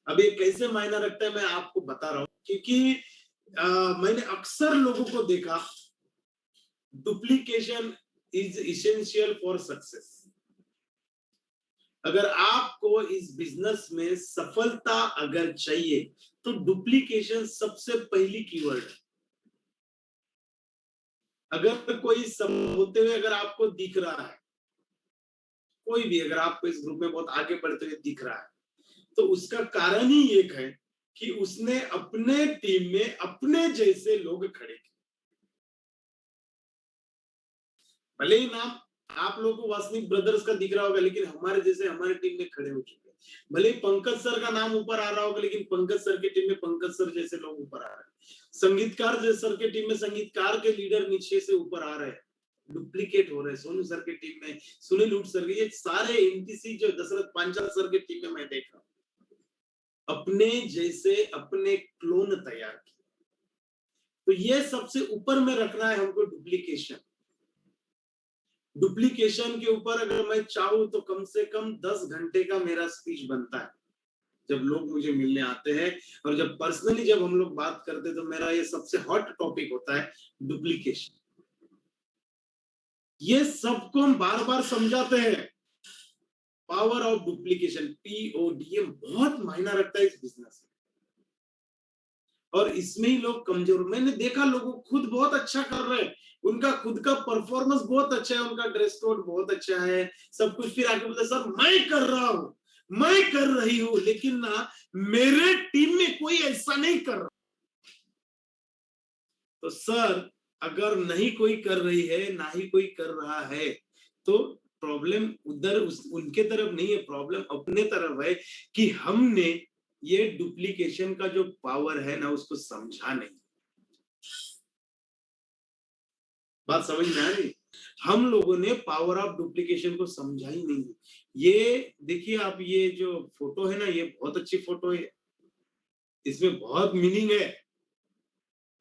अब ये कैसे मायना रखता है मैं आपको बता रहा हूँ, क्योंकि मैंने अक्सर लोगों को देखा, duplication is essential for success. अगर आपको इस बिजनेस में सफलता अगर चाहिए तो डुप्लीकेशन सबसे पहली कीवर्ड है। अगर कोई होते हुए अगर आपको दिख रहा है, कोई भी अगर आपको इस ग्रुप में बहुत आगे बढ़ते हुए दिख रहा है, तो उसका कारण ही एक है कि उसने अपने टीम में अपने जैसे लोग खड़े किए। भले ही नाम आप लोगों को वासनिक ब्रदर्स का दिख रहा होगा, लेकिन हमारे जैसे हमारी टीम में खड़े हो चुके हैं। भले ही पंकज सर का नाम ऊपर आ रहा होगा, लेकिन पंकज सर की टीम में पंकज सर जैसे लोग ऊपर आ रहे हैं। संगीतकार जैसे सर की टीम में संगीतकार के लीडर नीचे से ऊपर आ रहे हैं, डुप्लीकेट हो रहे हैं। सोनू सर की टीम में सुनील उट सर, ये सारे एनटीसी जो दशरथ पांचाल सर की टीम में मैं देख रहा हूँ, अपने जैसे अपने क्लोन तैयार किए। तो ये सबसे ऊपर में रखना है हमको, डुप्लीकेशन। डुप्लीकेशन के ऊपर अगर मैं चाहूं तो कम से कम 10 घंटे का मेरा स्पीच बनता है जब लोग मुझे मिलने आते हैं। और जब पर्सनली जब हम लोग बात करते हैं तो मेरा ये सबसे हॉट टॉपिक होता है, डुप्लीकेशन। ये सबको हम बार बार समझाते हैं, पावर ऑफ डुप्लीकेशन, PODM बहुत मायना रखता है इस बिजनेस में। और इसमें ही लोग कमजोर, मैंने देखा लोगों खुद बहुत अच्छा कर रहे हैं, उनका खुद का परफॉर्मेंस बहुत अच्छा है, उनका ड्रेस कोड बहुत अच्छा है, सब कुछ, फिर आके बोलते सर मैं कर रहा हूं, मैं कर रही हूं, लेकिन ना मेरे टीम में कोई ऐसा नहीं कर रहा। तो सर, अगर नहीं कोई कर रही है, ना ही कोई कर रहा है, तो प्रॉब्लम उधर उनके तरफ नहीं है, प्रॉब्लम अपने तरफ है कि हमने ये डुप्लीकेशन का जो पावर है ना, उसको समझा नहीं। बात समझ में आ रही? हम लोगों ने पावर ऑफ डुप्लीकेशन को समझा ही नहीं। ये देखिए आप, ये जो फोटो है ना, ये बहुत अच्छी फोटो है, इसमें बहुत मीनिंग है।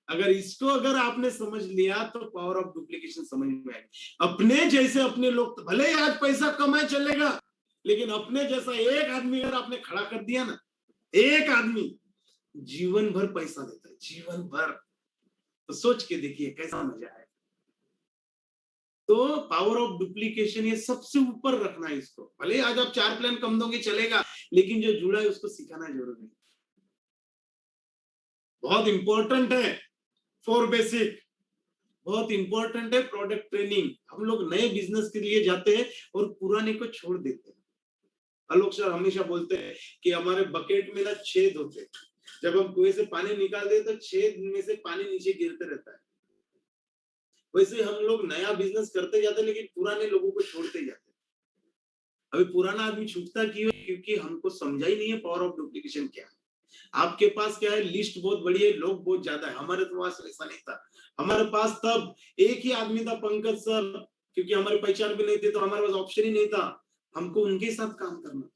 अगर इसको अगर आपने समझ लिया तो पावर ऑफ डुप्लीकेशन समझ में आएगी। अपने जैसे अपने लोग, भले ही आज पैसा कमाए चलेगा, लेकिन अपने जैसा एक आदमी अगर आपने खड़ा कर दिया ना, एक आदमी जीवन भर पैसा देता है, जीवन भर। तो सोच के देखिए कैसा मजा है। तो पावर ऑफ डुप्लीकेशन ये सबसे ऊपर रखना है इसको। भले आज आप 4 प्लान कम दोगे चलेगा, लेकिन जो जुड़ा है उसको सिखाना जरूरी है। बहुत इंपॉर्टेंट है। फॉर बेसिक बहुत इंपॉर्टेंट है प्रोडक्ट ट्रेनिंग। हम लोग नए बिजनेस के लिए जाते हैं और पुराने को छोड़ देते हैं। आलोक सर हमेशा बोलते हैं कि हमारे बकेट में ना छेद होते हैं, जब हम कुएं से पानी निकालते हैं तो छेद में से पानी नीचे गिरते रहता है। वैसे हम लोग नया बिजनेस करते जाते हैं, लेकिन पुराने लोगों को छोड़ते जाते हैं। अभी पुराना आदमी छूटता क्यों है? क्योंकि हमको समझा ही नहीं है पावर ऑफ डुप्लीकेशन क्या है। आपके पास क्या है, लिस्ट बहुत बड़ी है, लोग बहुत ज्यादा है। हमारे पास ऐसा नहीं था। हमारे पास तब एक ही आदमी था, पंकज सर, क्योंकि हमारी पहचान भी नहीं थी, तो हमारे पास ऑप्शन ही नहीं था, हमको उनके साथ काम करना।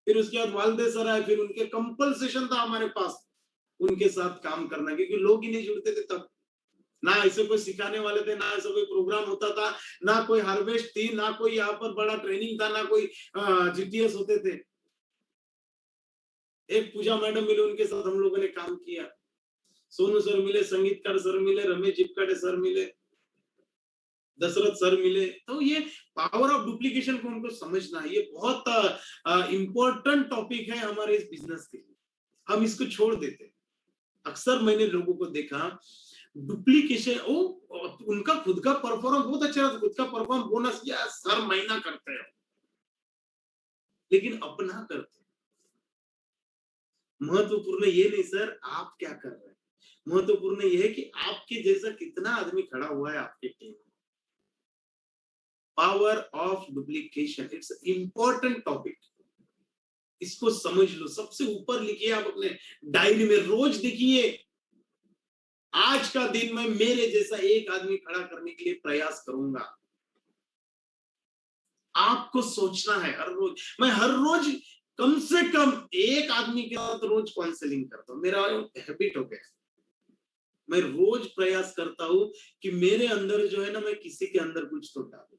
फिर उसके बाद वालदे सर आए, फिर उनके कंपल्सेशन था हमारे पास उनके साथ काम करना, क्योंकि लोग ही नहीं जुड़ते थे तब। ना ऐसे कोई सिखाने वाले थे, ना ऐसा कोई प्रोग्राम होता था, ना कोई हार्वेस्ट थी, ना कोई यहाँ पर बड़ा ट्रेनिंग था, ना कोई जीटीएस होते थे। एक पूजा मैडम मिले, उनके साथ हम लोगों ने काम किया। सोनू सर मिले, संगीतकार सर मिले, रमेश जिपकाटे सर मिले, दशरथ सर मिले। तो ये पावर ऑफ डुप्लीकेशन को हमको समझना है। ये बहुत इंपॉर्टेंट टॉपिक है हमारे इस बिजनेस के लिए। हम इसको छोड़ देते हैं। अक्सर मैंने लोगों को देखा डुप्लीकेशन, ओ उनका खुद का परफॉर्मेंस बहुत अच्छा है, खुद का परफॉर्म बोनस या हर महीना करते हैं, लेकिन अपना करते हैं। महत्वपूर्ण ये नहीं सर आप क्या कर रहे हैं, महत्वपूर्ण ये है कि आपके जैसा कितना आदमी खड़ा हुआ है आपके टीम में। Power of duplication it's important topic. इसको समझ लो, सबसे ऊपर लिखिए आप अपने डायरी में, रोज देखिए आज का दिन मैं मेरे जैसा एक आदमी खड़ा करने के लिए प्रयास करूंगा। आपको सोचना है हर रोज। मैं हर रोज कम से कम एक आदमी के साथ रोज काउंसलिंग करता हूं, मेरा हैबिट हो गया। मैं रोज प्रयास करता हूं कि मेरे अंदर जो है ना, मैं किसी के अंदर कुछ तो डालूं।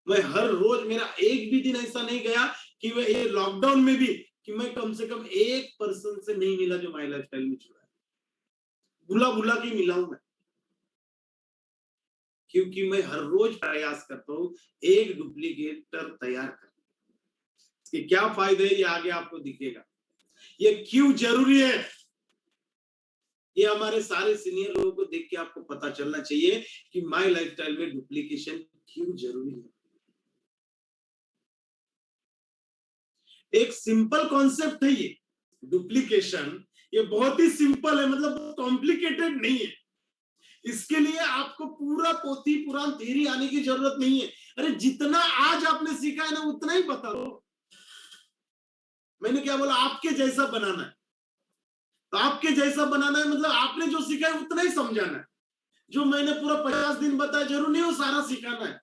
मैं हर रोज, मेरा एक भी दिन ऐसा नहीं गया कि मैं ये लॉकडाउन में भी कि मैं कम से कम एक पर्सन से नहीं मिला जो माय लाइफस्टाइल में जुड़ा है। बुला बुला के मिला हूं मैं, क्योंकि मैं हर रोज प्रयास करता हूं एक डुप्लीकेटर तैयार कर। इसके क्या फायदे है ये आगे आपको दिखेगा, ये क्यों जरूरी है, ये हमारे सारे सीनियर लोगों को देख के आपको पता चलना चाहिए कि माय लाइफस्टाइल में डुप्लीकेशन क्यों जरूरी है। एक सिंपल कॉन्सेप्ट है ये डुप्लीकेशन, ये बहुत ही सिंपल है, मतलब कॉम्प्लिकेटेड नहीं है। इसके लिए आपको पूरा पोथी पुराण थ्योरी आने की जरूरत नहीं है। अरे जितना आज आपने सीखा है ना, उतना ही बता दो। मैंने क्या बोला, आपके जैसा बनाना है। तो आपके जैसा बनाना है मतलब आपने जो सीखा है उतना ही समझाना है। जो मैंने पूरा 50 दिन बताया जरूर नहीं वो सारा सिखाना है।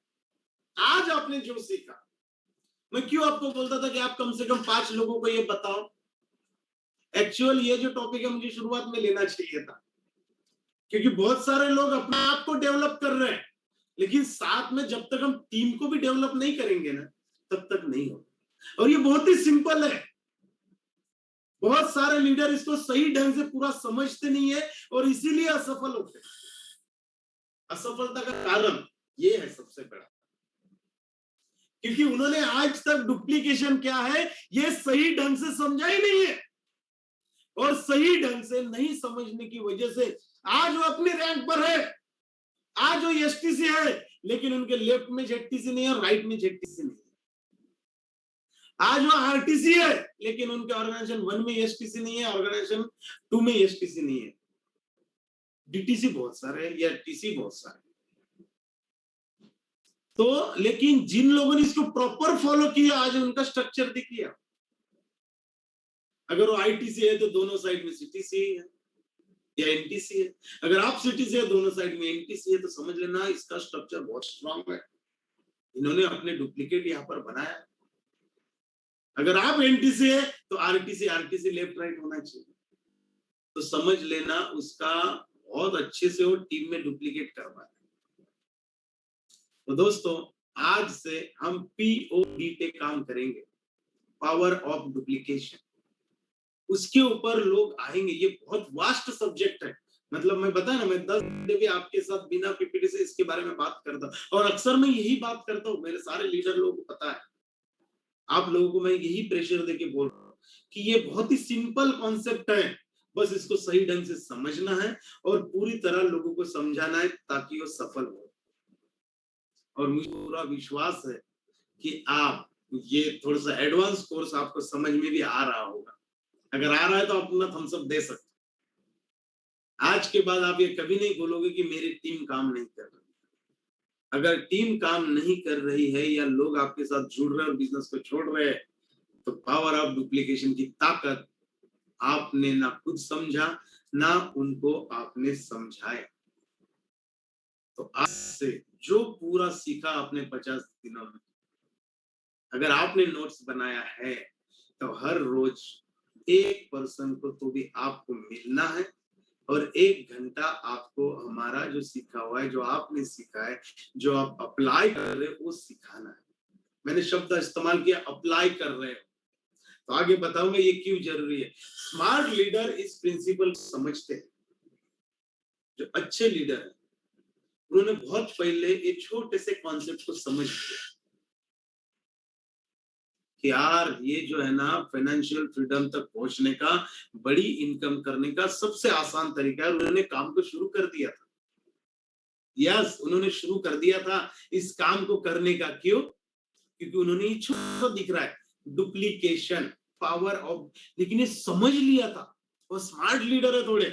आज आपने जो सीखा, मैं क्यों आपको बोलता था कि आप कम से कम 5 लोगों को ये बताओ। एक्चुअल ये जो टॉपिक है मुझे शुरुआत में लेना चाहिए था, क्योंकि बहुत सारे लोग अपने आप को डेवलप कर रहे हैं, लेकिन साथ में जब तक हम टीम को भी डेवलप नहीं करेंगे ना, तब तक नहीं होगा। और ये बहुत ही सिंपल है। बहुत सारे लीडर इसको सही ढंग से पूरा समझते नहीं है और इसीलिए असफल होते हैं। असफलता का कारण ये है सबसे बड़ा, क्योंकि उन्होंने आज तक डुप्लीकेशन क्या है ये सही ढंग से समझा ही नहीं है। और सही ढंग से नहीं समझने की वजह से आज वो अपने रैंक पर है, आज वो एसटीसी है, लेकिन उनके लेफ्ट में जेटीसी नहीं है और राइट में जेटीसी नहीं है। आज वो आरटीसी है, लेकिन उनके ऑर्गेनाइजेशन 1 में एसटीसी नहीं है, ऑर्गेनाइजेशन 2 में एसटीसी नहीं है। डीटीसी बहुत सारे हैं या टीसी बहुत सारे। तो लेकिन जिन लोगों ने इसको प्रॉपर फॉलो किया, आज उनका स्ट्रक्चर दिख गया। अगर वो आईटीसी है तो दोनों साइड में सीटीसी है या एनटीसी है। अगर आप सिटी से दोनों साइड में एनटीसी है तो समझ लेना इसका स्ट्रक्चर बहुत स्ट्रांग है। इन्होंने अपने डुप्लीकेट यहाँ पर बनाया। अगर आप एनटीसी है तो आरटीसी आरटीसी लेफ्ट राइट होना चाहिए। तो समझ लेना उसका बहुत अच्छे से वो टीम में डुप्लीकेट करवा है। तो दोस्तों आज से हम पीओडी पे काम करेंगे, पावर ऑफ डुप्लीकेशन। उसके ऊपर लोग आएंगे। ये बहुत वास्ट सब्जेक्ट है। मतलब मैं बताया ना, मैं 10 घंटे भी आपके साथ बिना पीपीटी से इसके बारे में बात करता हूँ और अक्सर मैं यही बात करता हूँ। मेरे सारे लीडर लोगों को पता है, आप लोगों को मैं यही प्रेशर देके बोल रहा हूँ कि ये बहुत ही सिंपल कॉन्सेप्ट है। बस इसको सही ढंग से समझना है और पूरी तरह लोगों को समझाना है ताकि वो सफल हो। और मुझे पूरा विश्वास है कि आप ये थोड़ा सा एडवांस कोर्स आपको समझ में भी आ रहा होगा। अगर आ रहा है तो आप अपना थम्स अप दे सकते। आज के बाद आप ये कभी नहीं बोलोगे कि मेरी टीम काम नहीं कर रही। अगर टीम काम नहीं कर रही है या लोग आपके साथ जुड़ रहे और बिजनेस को छोड़ रहे हैं, तो पावर ऑफ डुप्लीकेशन की ताकत आपने ना खुद समझा ना उनको आपने समझाया। तो आज से जो पूरा सीखा आपने 50 दिनों में, अगर आपने नोट्स बनाया है तो हर रोज एक पर्सन को तो भी आपको मिलना है और 1 घंटा आपको हमारा जो सीखा हुआ है, जो आपने सीखा है, जो आप अप्लाई कर रहे हो, वो सिखाना है। मैंने शब्द इस्तेमाल किया अप्लाई कर रहे हो। तो आगे बताऊंगा ये क्यों जरूरी है। स्मार्ट लीडर इस प्रिंसिपल समझते हैं। जो अच्छे लीडर है उन्होंने बहुत पहले एक छोटे से कॉन्सेप्ट को समझ लिया कि यार ये जो है ना फाइनेंशियल फ्रीडम तक पहुंचने का, बड़ी इनकम करने का सबसे आसान तरीका है। उन्होंने काम को शुरू कर दिया था। यस, उन्होंने शुरू कर दिया था इस काम को करने का। क्यों? क्योंकि उन्होंने ये छोटा दिख रहा है डुप्लीकेशन, पावर ऑफ, लेकिन ये समझ लिया था। वो स्मार्ट लीडर है थोड़े,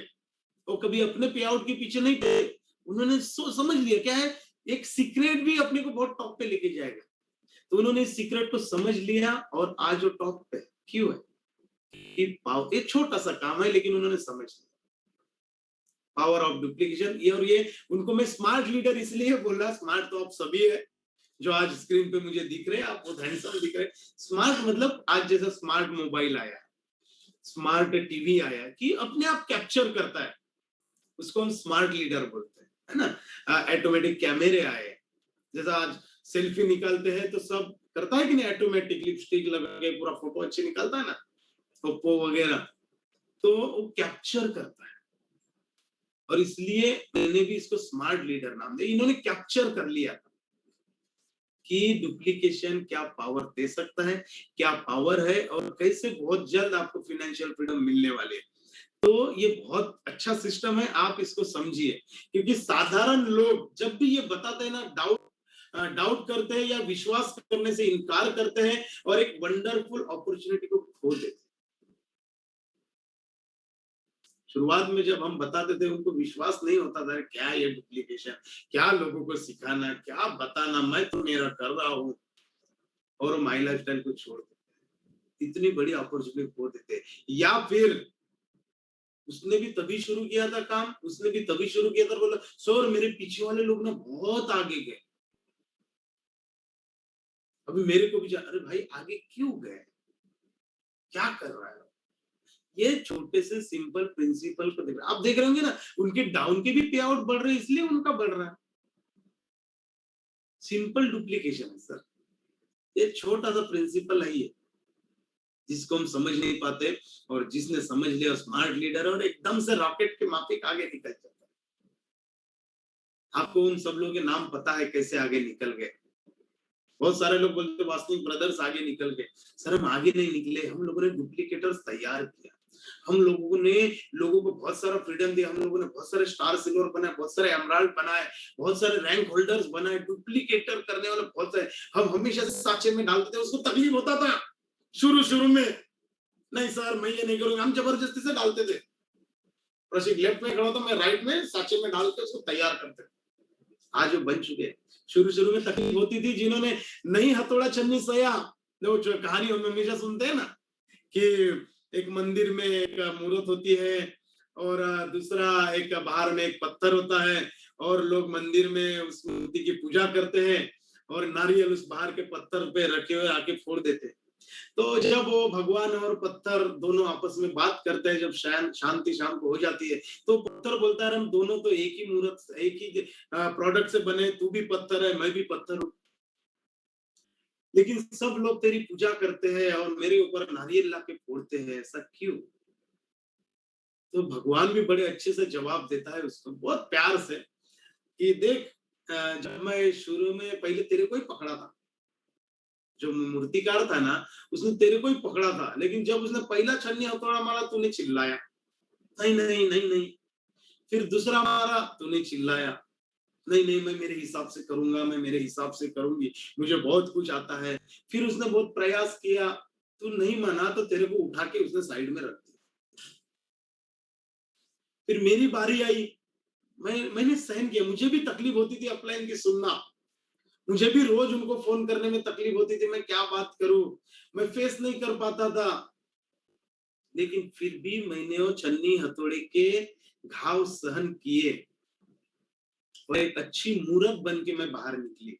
वो कभी अपने पे आउट के पीछे नहीं गए। उन्होंने समझ लिया क्या है, एक सीक्रेट भी अपने को बहुत टॉप पे लेके जाएगा। तो उन्होंने इस सीक्रेट को समझ लिया और आज वो टॉप पे क्यों है कि एक छोटा सा काम है लेकिन उन्होंने समझ लिया पावर ऑफ डुप्लीकेशन। ये और ये उनको मैं स्मार्ट लीडर इसलिए बोल रहा, स्मार्ट तो आप सभी है जो आज स्क्रीन पे मुझे दिख रहे हैं। आप बहुत हैंडसम दिख रहे हैं। स्मार्ट मतलब आज जैसा स्मार्ट मोबाइल आया, स्मार्ट टीवी आया कि अपने आप कैप्चर करता है, उसको हम स्मार्ट लीडर बोलते हैं, है ना। ऑटोमेटिक कैमरे आए, जैसा आज सेल्फी निकालते हैं तो सब करता है कि नहीं, ऑटोमेटिक लिपस्टिक लगा के पूरा फोटो अच्छे निकालता है ना, ओप्पो वगैरह। तो वो कैप्चर करता है और इसलिए मैंने भी इसको स्मार्ट लीडर नाम दिया। इन्होंने कैप्चर कर लिया था कि डुप्लीकेशन क्या पावर दे सकता है, क्या पावर है और कैसे बहुत जल्द आपको फाइनेंशियल फ्रीडम मिलने वाले है। तो ये बहुत अच्छा सिस्टम है, आप इसको समझिए। क्योंकि साधारण लोग जब भी ये बताते हैं ना, डाउट करते हैं या विश्वास करने से इनकार करते हैं और एक वंडरफुल अपॉर्चुनिटी को खो देते हैं। शुरुआत में जब हम बताते थे उनको विश्वास नहीं होता था, क्या ये डुप्लीकेशन, क्या लोगों को सिखाना, क्या बताना, मैं तो मेरा कर रहा हूं, और माई लाइफ स्टाइल को छोड़ देते। इतनी बड़ी अपॉर्चुनिटी खो देते। या फिर उसने भी तभी शुरू किया था काम, उसने भी तभी शुरू किया था, बोला सर मेरे पीछे वाले लोग ना बहुत आगे गए, अभी मेरे को भी अरे भाई आगे क्यों गए, क्या कर रहा है। ये छोटे से सिंपल प्रिंसिपल को देख रहे, आप देख रहे होंगे ना, उनके डाउन के भी पे आउट बढ़ रहे हैं इसलिए उनका बढ़ रहा है। सिंपल डुप्लीकेशन है सर। ये छोटा सा प्रिंसिपल है ये, जिसको हम समझ नहीं पाते। और जिसने समझ लिया स्मार्ट लीडर और एकदम से रॉकेट के माफिक आगे निकल जाता है। आपको उन सब लोगों के नाम पता है कैसे आगे निकल गए। बहुत सारे लोग बोलते वास्तविक ब्रदर्स आगे निकल गए। सर हम आगे नहीं निकले, हम लोगों ने डुप्लीकेटर्स तैयार किया। हम लोगों ने लोगों को बहुत सारा फ्रीडम दिया। हम लोगों ने बहुत सारे स्टार सिल्वर बनाए, बहुत सारे एमराल्ड बनाए, बहुत सारे रैंक होल्डर्स बनाए। डुप्लीकेटर करने वाले बहुत सारे हम हमेशा से साचे में डालते थे, उसको तकलीफ होता था। शुरू शुरू में नहीं सर मैं ये नहीं करूंगा, हम जबरदस्ती से डालते थे। प्रशिक लेफ्ट में खड़ा होता, मैं राइट में साचे में डाल के उसको तैयार करते। आज वो बन चुके। शुरू शुरू में तकलीफ होती थी, जिन्होंने नहीं हथौड़ा छन्नी सया, जो कहानी हम हमेशा सुनते हैं ना कि एक मंदिर में एक मूर्त होती है और दूसरा एक बाहर में एक पत्थर होता है और लोग मंदिर में उस मूर्ति की पूजा करते हैं और नारियल उस बाहर के पत्थर पे रखे हुए आके फोड़ देते हैं। तो जब वो भगवान और पत्थर दोनों आपस में बात करते हैं, जब शांति शाम को हो जाती है, तो पत्थर बोलता है हम दोनों तो एक ही मूर्त एक ही प्रोडक्ट से बने, तू भी पत्थर है मैं भी पत्थर हूँ, लेकिन सब लोग तेरी पूजा करते हैं और मेरे ऊपर नारियल ला के फोड़ते हैं, ऐसा क्यों? तो भगवान भी बड़े अच्छे से जवाब देता है उसको बहुत प्यार से कि देख, जब मैं शुरू में पहले तेरे को ही पकड़ा था, जो मूर्तिकार था ना उसने तेरे को ही पकड़ा था, लेकिन जब उसने पहला छन्नी हथौड़ा मारा तूने चिल्लाया, नहीं नहीं नहीं नहीं, फिर दूसरा मारा तूने चिल्लाया, नहीं नहीं मैं मेरे हिसाब से करूंगा, मैं मेरे हिसाब से करूंगी, मुझे बहुत कुछ आता है। फिर उसने बहुत प्रयास किया, तू नहीं माना तो तेरे को उठा के उसने साइड में रख दिया। फिर मेरी बारी आई, मैंने सहन किया, मुझे भी तकलीफ होती थी अपलाइन की सुनना, मुझे भी रोज उनको फोन करने में तकलीफ होती थी, मैं क्या बात करूं, मैं फेस नहीं कर पाता था, लेकिन फिर भी मैंने वो छन्नी हथौड़े के घाव सहन किए और एक अच्छी मूर्त बन के मैं बाहर निकली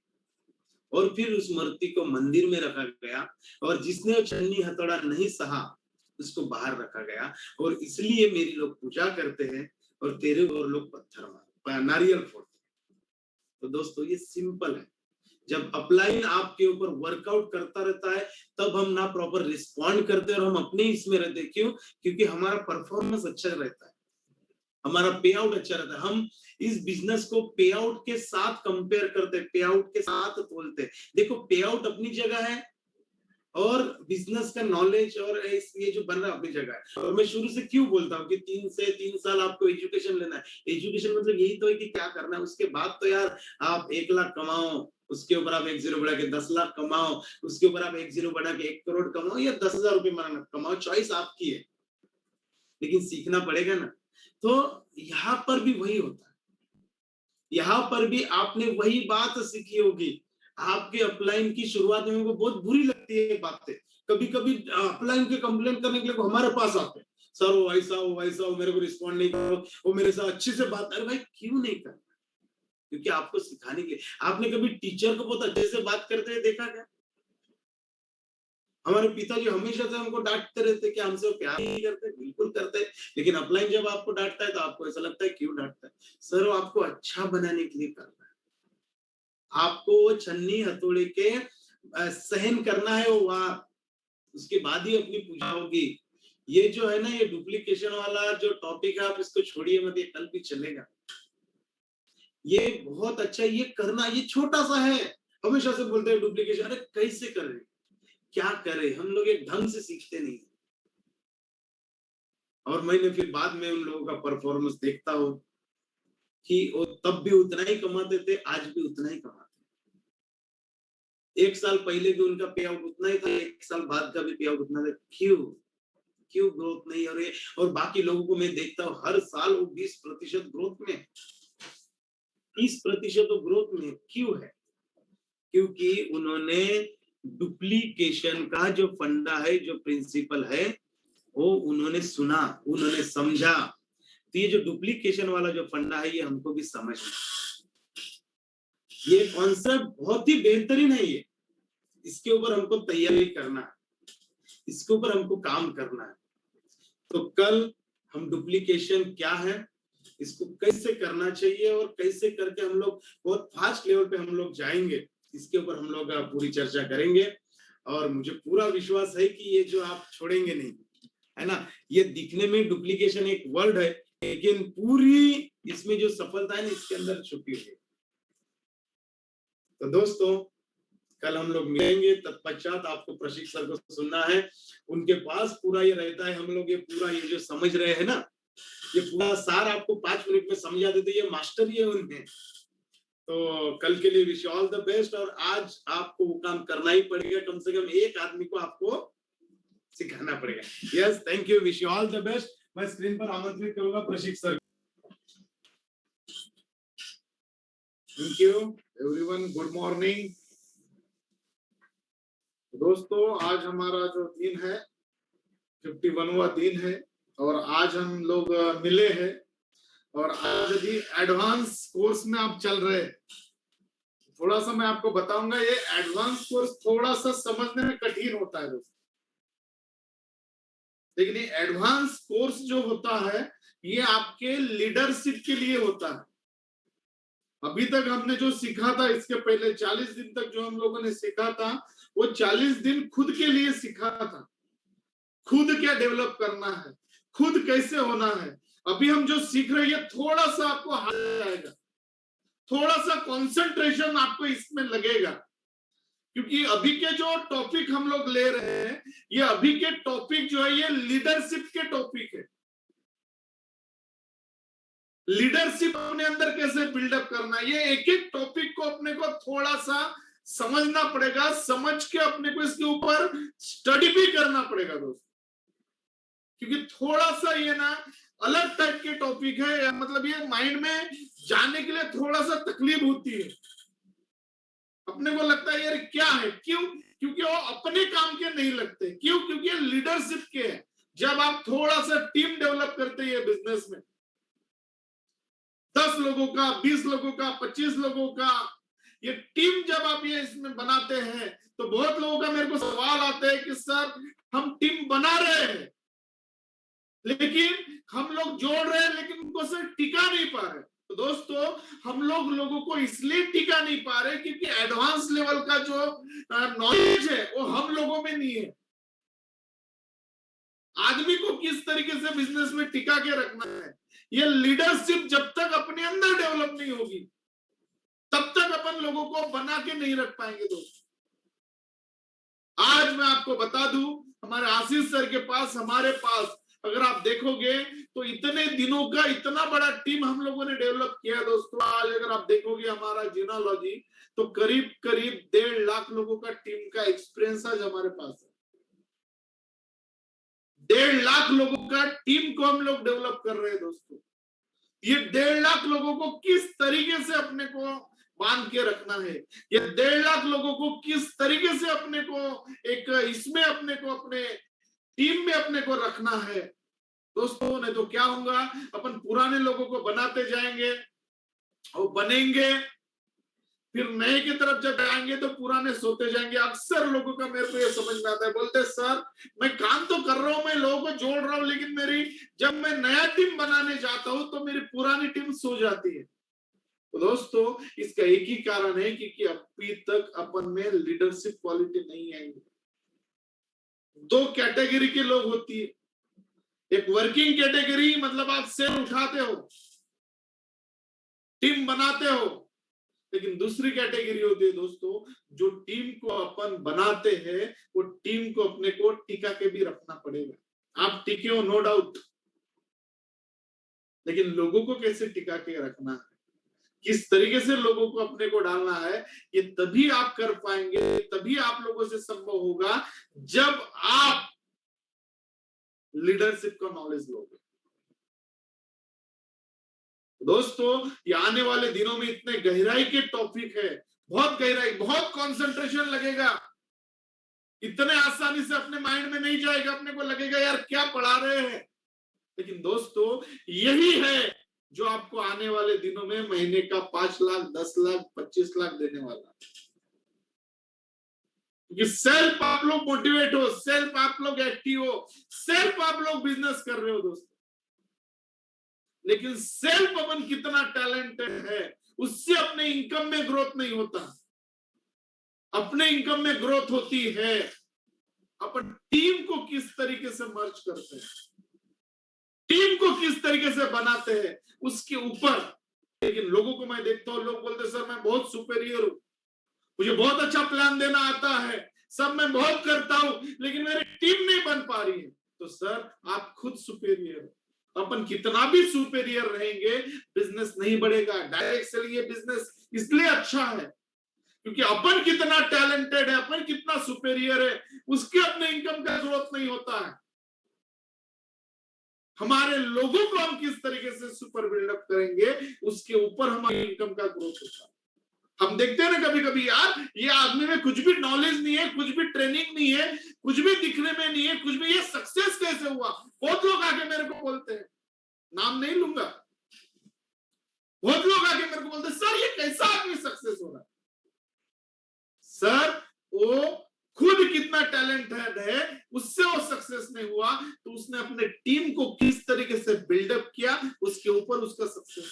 और फिर उस मूर्ति को मंदिर में रखा गया और जिसने वो छन्नी हथौड़ा नहीं सहा उसको बाहर रखा गया और इसलिए मेरी लोग पूजा करते हैं और तेरे और लोग पत्थर मार नारियल फोड़ते हैं। तो दोस्तों ये सिंपल है, जब अपलाइन आपके ऊपर वर्कआउट करता रहता है तब हम ना प्रॉपर रिस्पॉन्ड करते हैं और हम अपने इसमें रहते हैं, क्यों? क्योंकि हमारा परफॉर्मेंस अच्छा रहता है, हमारा पे आउट अच्छा रहता है। हम इस बिजनेस को पे आउट के साथ कंपेयर करते हैं, पे आउट के साथ तोलते हैं। देखो पे आउट अपनी जगह है और बिजनेस का नॉलेज और ये जो बन रहा है अपनी जगह है। और मैं शुरू से क्यों बोलता हूँ कि 3 साल आपको एजुकेशन लेना है, एजुकेशन मतलब यही तो है कि क्या करना है, उसके बाद तो यार आप 1 लाख कमाओ, उसके ऊपर आप 1 जीरो बढ़ा के 10 लाख कमाओ, उसके ऊपर आप 1 जीरो बढ़ा के 1 करोड़ कमाओ या 10,000 रुपए महीना कमाओ, चॉइस आपकी है, लेकिन सीखना पड़ेगा ना। तो यहाँ पर भी वही होता है, यहाँ पर भी आपने वही बात सीखी होगी। आपके अपलाइन की शुरुआत में वो बहुत बुरी लगती है बातें, कभी कभी अपलाइन के कंप्लेन करने के लिए वो हमारे पास आते हैं, सर वो वैसा हो, मेरे को रिस्पॉन्ड नहीं करो, वो मेरे साथ अच्छे से बात, अरे भाई क्यों नहीं कर, क्योंकि आपको सिखाने के लिए। आपने कभी टीचर को बहुत अच्छे से बात करते हुए देखा क्या? हमारे पिताजी हमेशा से हमको डांटते रहते कि हमसे वो प्यार नहीं करते, बिल्कुल करते, लेकिन अपलाइन जब आपको डांटता है तो आपको ऐसा लगता है क्यों डांटता है? सर वो आपको अच्छा बनाने के लिए कर रहा है, आपको वो छन्नी हथौड़े के सहन करना है वो वार, उसके बाद ही अपनी पूजा होगी। ये जो है ना, ये डुप्लीकेशन वाला जो टॉपिक है आप इसको छोड़िए मत, ये कल भी चलेगा। ये बहुत अच्छा, ये करना ये छोटा सा है, हमेशा से बोलते हैं डुप्लीकेशन, अरे कैसे करें, क्या करें, हम लोग एक ढंग से सीखते नहीं। और मैंने फिर बाद में उन लोगों का परफॉर्मेंस देखता हूँ कि वो तब भी उतना ही कमाते थे, आज भी उतना ही कमाते। 1 साल पहले भी उनका पे आउट उतना ही था, 1 साल बाद का भी पे आउट उतना था, क्यों? क्यों ग्रोथ नहीं हो रही है? और बाकी लोगों को मैं देखता हूँ हर साल वो 20% ग्रोथ में, 30% तो ग्रोथ में, क्यों है? क्योंकि उन्होंने डुप्लीकेशन का जो फंडा है, जो प्रिंसिपल है, वो उन्होंने सुना, उन्होंने समझा। तो ये जो डुप्लीकेशन वाला जो फंडा है ये हमको भी समझना, ये कॉन्सेप्ट बहुत ही बेहतरीन है, ये इसके ऊपर हमको तैयारी करना है, इसके ऊपर हमको काम करना है। तो कल हम डुप्लीकेशन क्या है, इसको कैसे करना चाहिए और कैसे करके हम लोग बहुत फास्ट लेवल पे हम लोग जाएंगे, इसके ऊपर हम लोग पूरी चर्चा करेंगे। और मुझे पूरा विश्वास है कि ये जो आप छोड़ेंगे नहीं, है ना, ये दिखने में डुप्लीकेशन एक वर्ड है, लेकिन पूरी इसमें जो सफलता है ना इसके अंदर छुपी हुई है। तो दोस्तों कल हम लोग मिलेंगे, तत्पश्चात आपको प्रशिक्षक को सुनना है, उनके पास पूरा ये रहता है, हम लोग ये पूरा ये जो समझ रहे हैं ना, ये पूरा सार आपको 5 मिनट में समझा देते, ये मास्टर ही है उनमें। तो कल के लिए विश ऑल द बेस्ट, और आज आपको वो काम करना ही पड़ेगा, कम से कम एक आदमी को आपको सिखाना पड़ेगा। Yes, thank you, wish you all the best. मैं स्क्रीन पर आमंत्रित करूंगा प्रशिक्षक। Thank you everyone, good morning. दोस्तों आज हमारा जो दिन है 51वां दिन है और आज हम लोग मिले हैं और आज यदि एडवांस कोर्स में आप चल रहे हैं, थोड़ा सा मैं आपको बताऊंगा, ये एडवांस कोर्स थोड़ा सा समझने में कठिन होता है दोस्तों, लेकिन ये एडवांस कोर्स जो होता है ये आपके लीडरशिप के लिए होता है। अभी तक हमने जो सीखा था, इसके पहले 40 दिन तक जो हम लोगों ने सीखा था, वो 40 दिन खुद के लिए सीखा था। खुद क्या डेवलप करना है, खुद कैसे होना है। अभी हम जो सीख रहे हैं थोड़ा सा आपको हार्ड आएगा, थोड़ा सा कंसंट्रेशन आपको इसमें लगेगा, क्योंकि अभी के जो टॉपिक हम लोग ले रहे हैं, ये अभी के टॉपिक जो है ये लीडरशिप के टॉपिक है। लीडरशिप अपने अंदर कैसे बिल्डअप करना है, ये एक एक टॉपिक को अपने को थोड़ा सा समझना पड़ेगा, समझ के अपने को इसके ऊपर स्टडी भी करना पड़ेगा दोस्तों, क्योंकि थोड़ा सा ये ना अलग टाइप के टॉपिक है, मतलब ये माइंड में जाने के लिए थोड़ा सा तकलीफ होती है। अपने को लगता है यार क्या है, क्यों? क्योंकि वो अपने काम के नहीं लगते। क्यों? क्योंकि लीडरशिप के है। जब आप थोड़ा सा टीम डेवलप करते हैं बिजनेस में, 10 लोगों का, 20 लोगों का, 25 लोगों का, ये टीम जब आप ये इसमें बनाते हैं, तो बहुत लोगों का मेरे को सवाल आता है कि सर हम टीम बना रहे हैं, लेकिन हम लोग जोड़ रहे हैं, लेकिन उनको सर टिका नहीं पा रहे। तो दोस्तों हम लोगों को इसलिए टिका नहीं पा रहे क्योंकि एडवांस लेवल का जो नॉलेज है वो हम लोगों में नहीं है। आदमी को किस तरीके से बिजनेस में टिका के रखना है, ये लीडरशिप जब तक अपने अंदर डेवलप नहीं होगी, तब तक अपन लोगों को बना के नहीं रख पाएंगे दोस्तों। आज मैं आपको बता दूं, हमारे आशीष सर के पास, हमारे पास अगर आप देखोगे तो इतने दिनों का इतना बड़ा टीम हम लोगों ने डेवलप किया दोस्तों। आज अगर आप देखोगे हमारा जीनोलॉजी, तो करीब करीब 1.5 लाख लोगों का टीम का एक्सपीरियंस आज हमारे पास है। 1.5 लाख लोगों का टीम को हम लोग डेवलप कर रहे हैं दोस्तों। ये 1.5 लाख लोगों को किस तरीके से अपने को बांध के रखना है, ये 1.5 लाख लोगों को किस तरीके से अपने को एक इसमें अपने को अपने टीम में अपने को रखना है दोस्तों। नहीं तो क्या होगा, अपन पुराने लोगों को बनाते जाएंगे और बनेंगे, फिर नए की तरफ जब आएंगे तो पुराने सोते जाएंगे। अक्सर लोगों का मेरे को ये समझ में आता है, बोलते सर मैं काम तो कर रहा हूं, मैं लोगों को जोड़ रहा हूं, लेकिन मेरी जब मैं नया टीम बनाने जाता हूं तो मेरी पुरानी टीम सो जाती है। तो दोस्तों इसका एक ही कारण है कि अभी तक अपन में लीडरशिप क्वालिटी नहीं आई। 2 कैटेगरी के लोग होती है, एक वर्किंग कैटेगरी, मतलब आप सेल उठाते हो, टीम बनाते हो, लेकिन दूसरी कैटेगरी होती है दोस्तों, जो टीम को अपन बनाते हैं वो टीम को अपने को टिका के भी रखना पड़ेगा। आप टिके हो नो डाउट, लेकिन लोगों को कैसे टिका के रखना है, किस तरीके से लोगों को अपने को डालना है, ये तभी आप कर पाएंगे, तभी आप लोगों से संभव होगा जब आप लीडरशिप का नॉलेज लोगे। दोस्तों ये आने वाले दिनों में इतने गहराई के टॉपिक है, बहुत गहराई, बहुत कंसंट्रेशन लगेगा, इतने आसानी से अपने माइंड में नहीं जाएगा, अपने को लगेगा यार क्या पढ़ा रहे हैं। लेकिन दोस्तों यही है जो आपको आने वाले दिनों में महीने का 5 लाख, 10 लाख, 25 लाख देने वाला है। क्योंकि सेल्फ आप लोग मोटिवेट हो, सेल्फ आप लोग एक्टिव हो, सेल्फ आप लोग बिजनेस कर रहे हो दोस्तों, लेकिन सेल्फ अपन कितना टैलेंटेड है उससे अपने इनकम में ग्रोथ नहीं होता। अपने इनकम में ग्रोथ होती है अपन टीम को किस तरीके से मर्ज करते हैं, टीम को किस तरीके से बनाते हैं उसके ऊपर। लेकिन लोगों को मैं देखता हूं, लोग बोलते सर मैं बहुत सुपेरियर हूं, मुझे बहुत अच्छा प्लान देना आता है, सब मैं बहुत करता हूं, लेकिन मेरी टीम नहीं बन पा रही है। तो सर आप खुद सुपेरियर हो, अपन कितना भी सुपेरियर रहेंगे बिजनेस नहीं बढ़ेगा। डायरेक्ट सेलिंग ये बिजनेस इसलिए अच्छा है क्योंकि अपन कितना टैलेंटेड है, अपन कितना सुपेरियर है, उसके अपने इनकम का जरूरत नहीं होता है। हमारे लोगों को हम किस तरीके से सुपर बिल्डअप करेंगे, उसके ऊपर हमारी इनकम का ग्रोथ होता है। हम देखते हैं ना कभी कभी, यार ये आदमी में कुछ भी नॉलेज नहीं है, कुछ भी ट्रेनिंग नहीं है, कुछ भी दिखने में नहीं है, कुछ भी, ये सक्सेस कैसे हुआ? बहुत लोग आके मेरे को बोलते हैं, नाम नहीं लूंगा, बहुत लोग आके मेरे को बोलते हैं, सर ये कैसा आदमी सक्सेस हो रहा है? सर वो खुद कितना टैलेंटेड है, उससे वो सक्सेस नहीं हुआ, तो उसने अपने टीम को किस तरीके से बिल्डअप किया, उसके ऊपर उसका सक्सेस।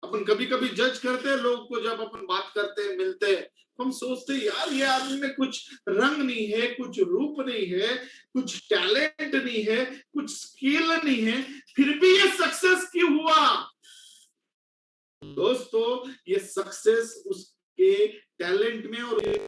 अपन कभी कभी जज करते हैं लोग को, जब अपन बात करते हैं, मिलते हैं, हम सोचते हैं यार ये आदमी में कुछ रंग नहीं है, कुछ रूप नहीं है, कुछ टैलेंट नहीं है, कुछ स्किल नहीं है, फिर भी ये सक्सेस क्यों हुआ? दोस्तों ये सक्सेस उसके टैलेंट में और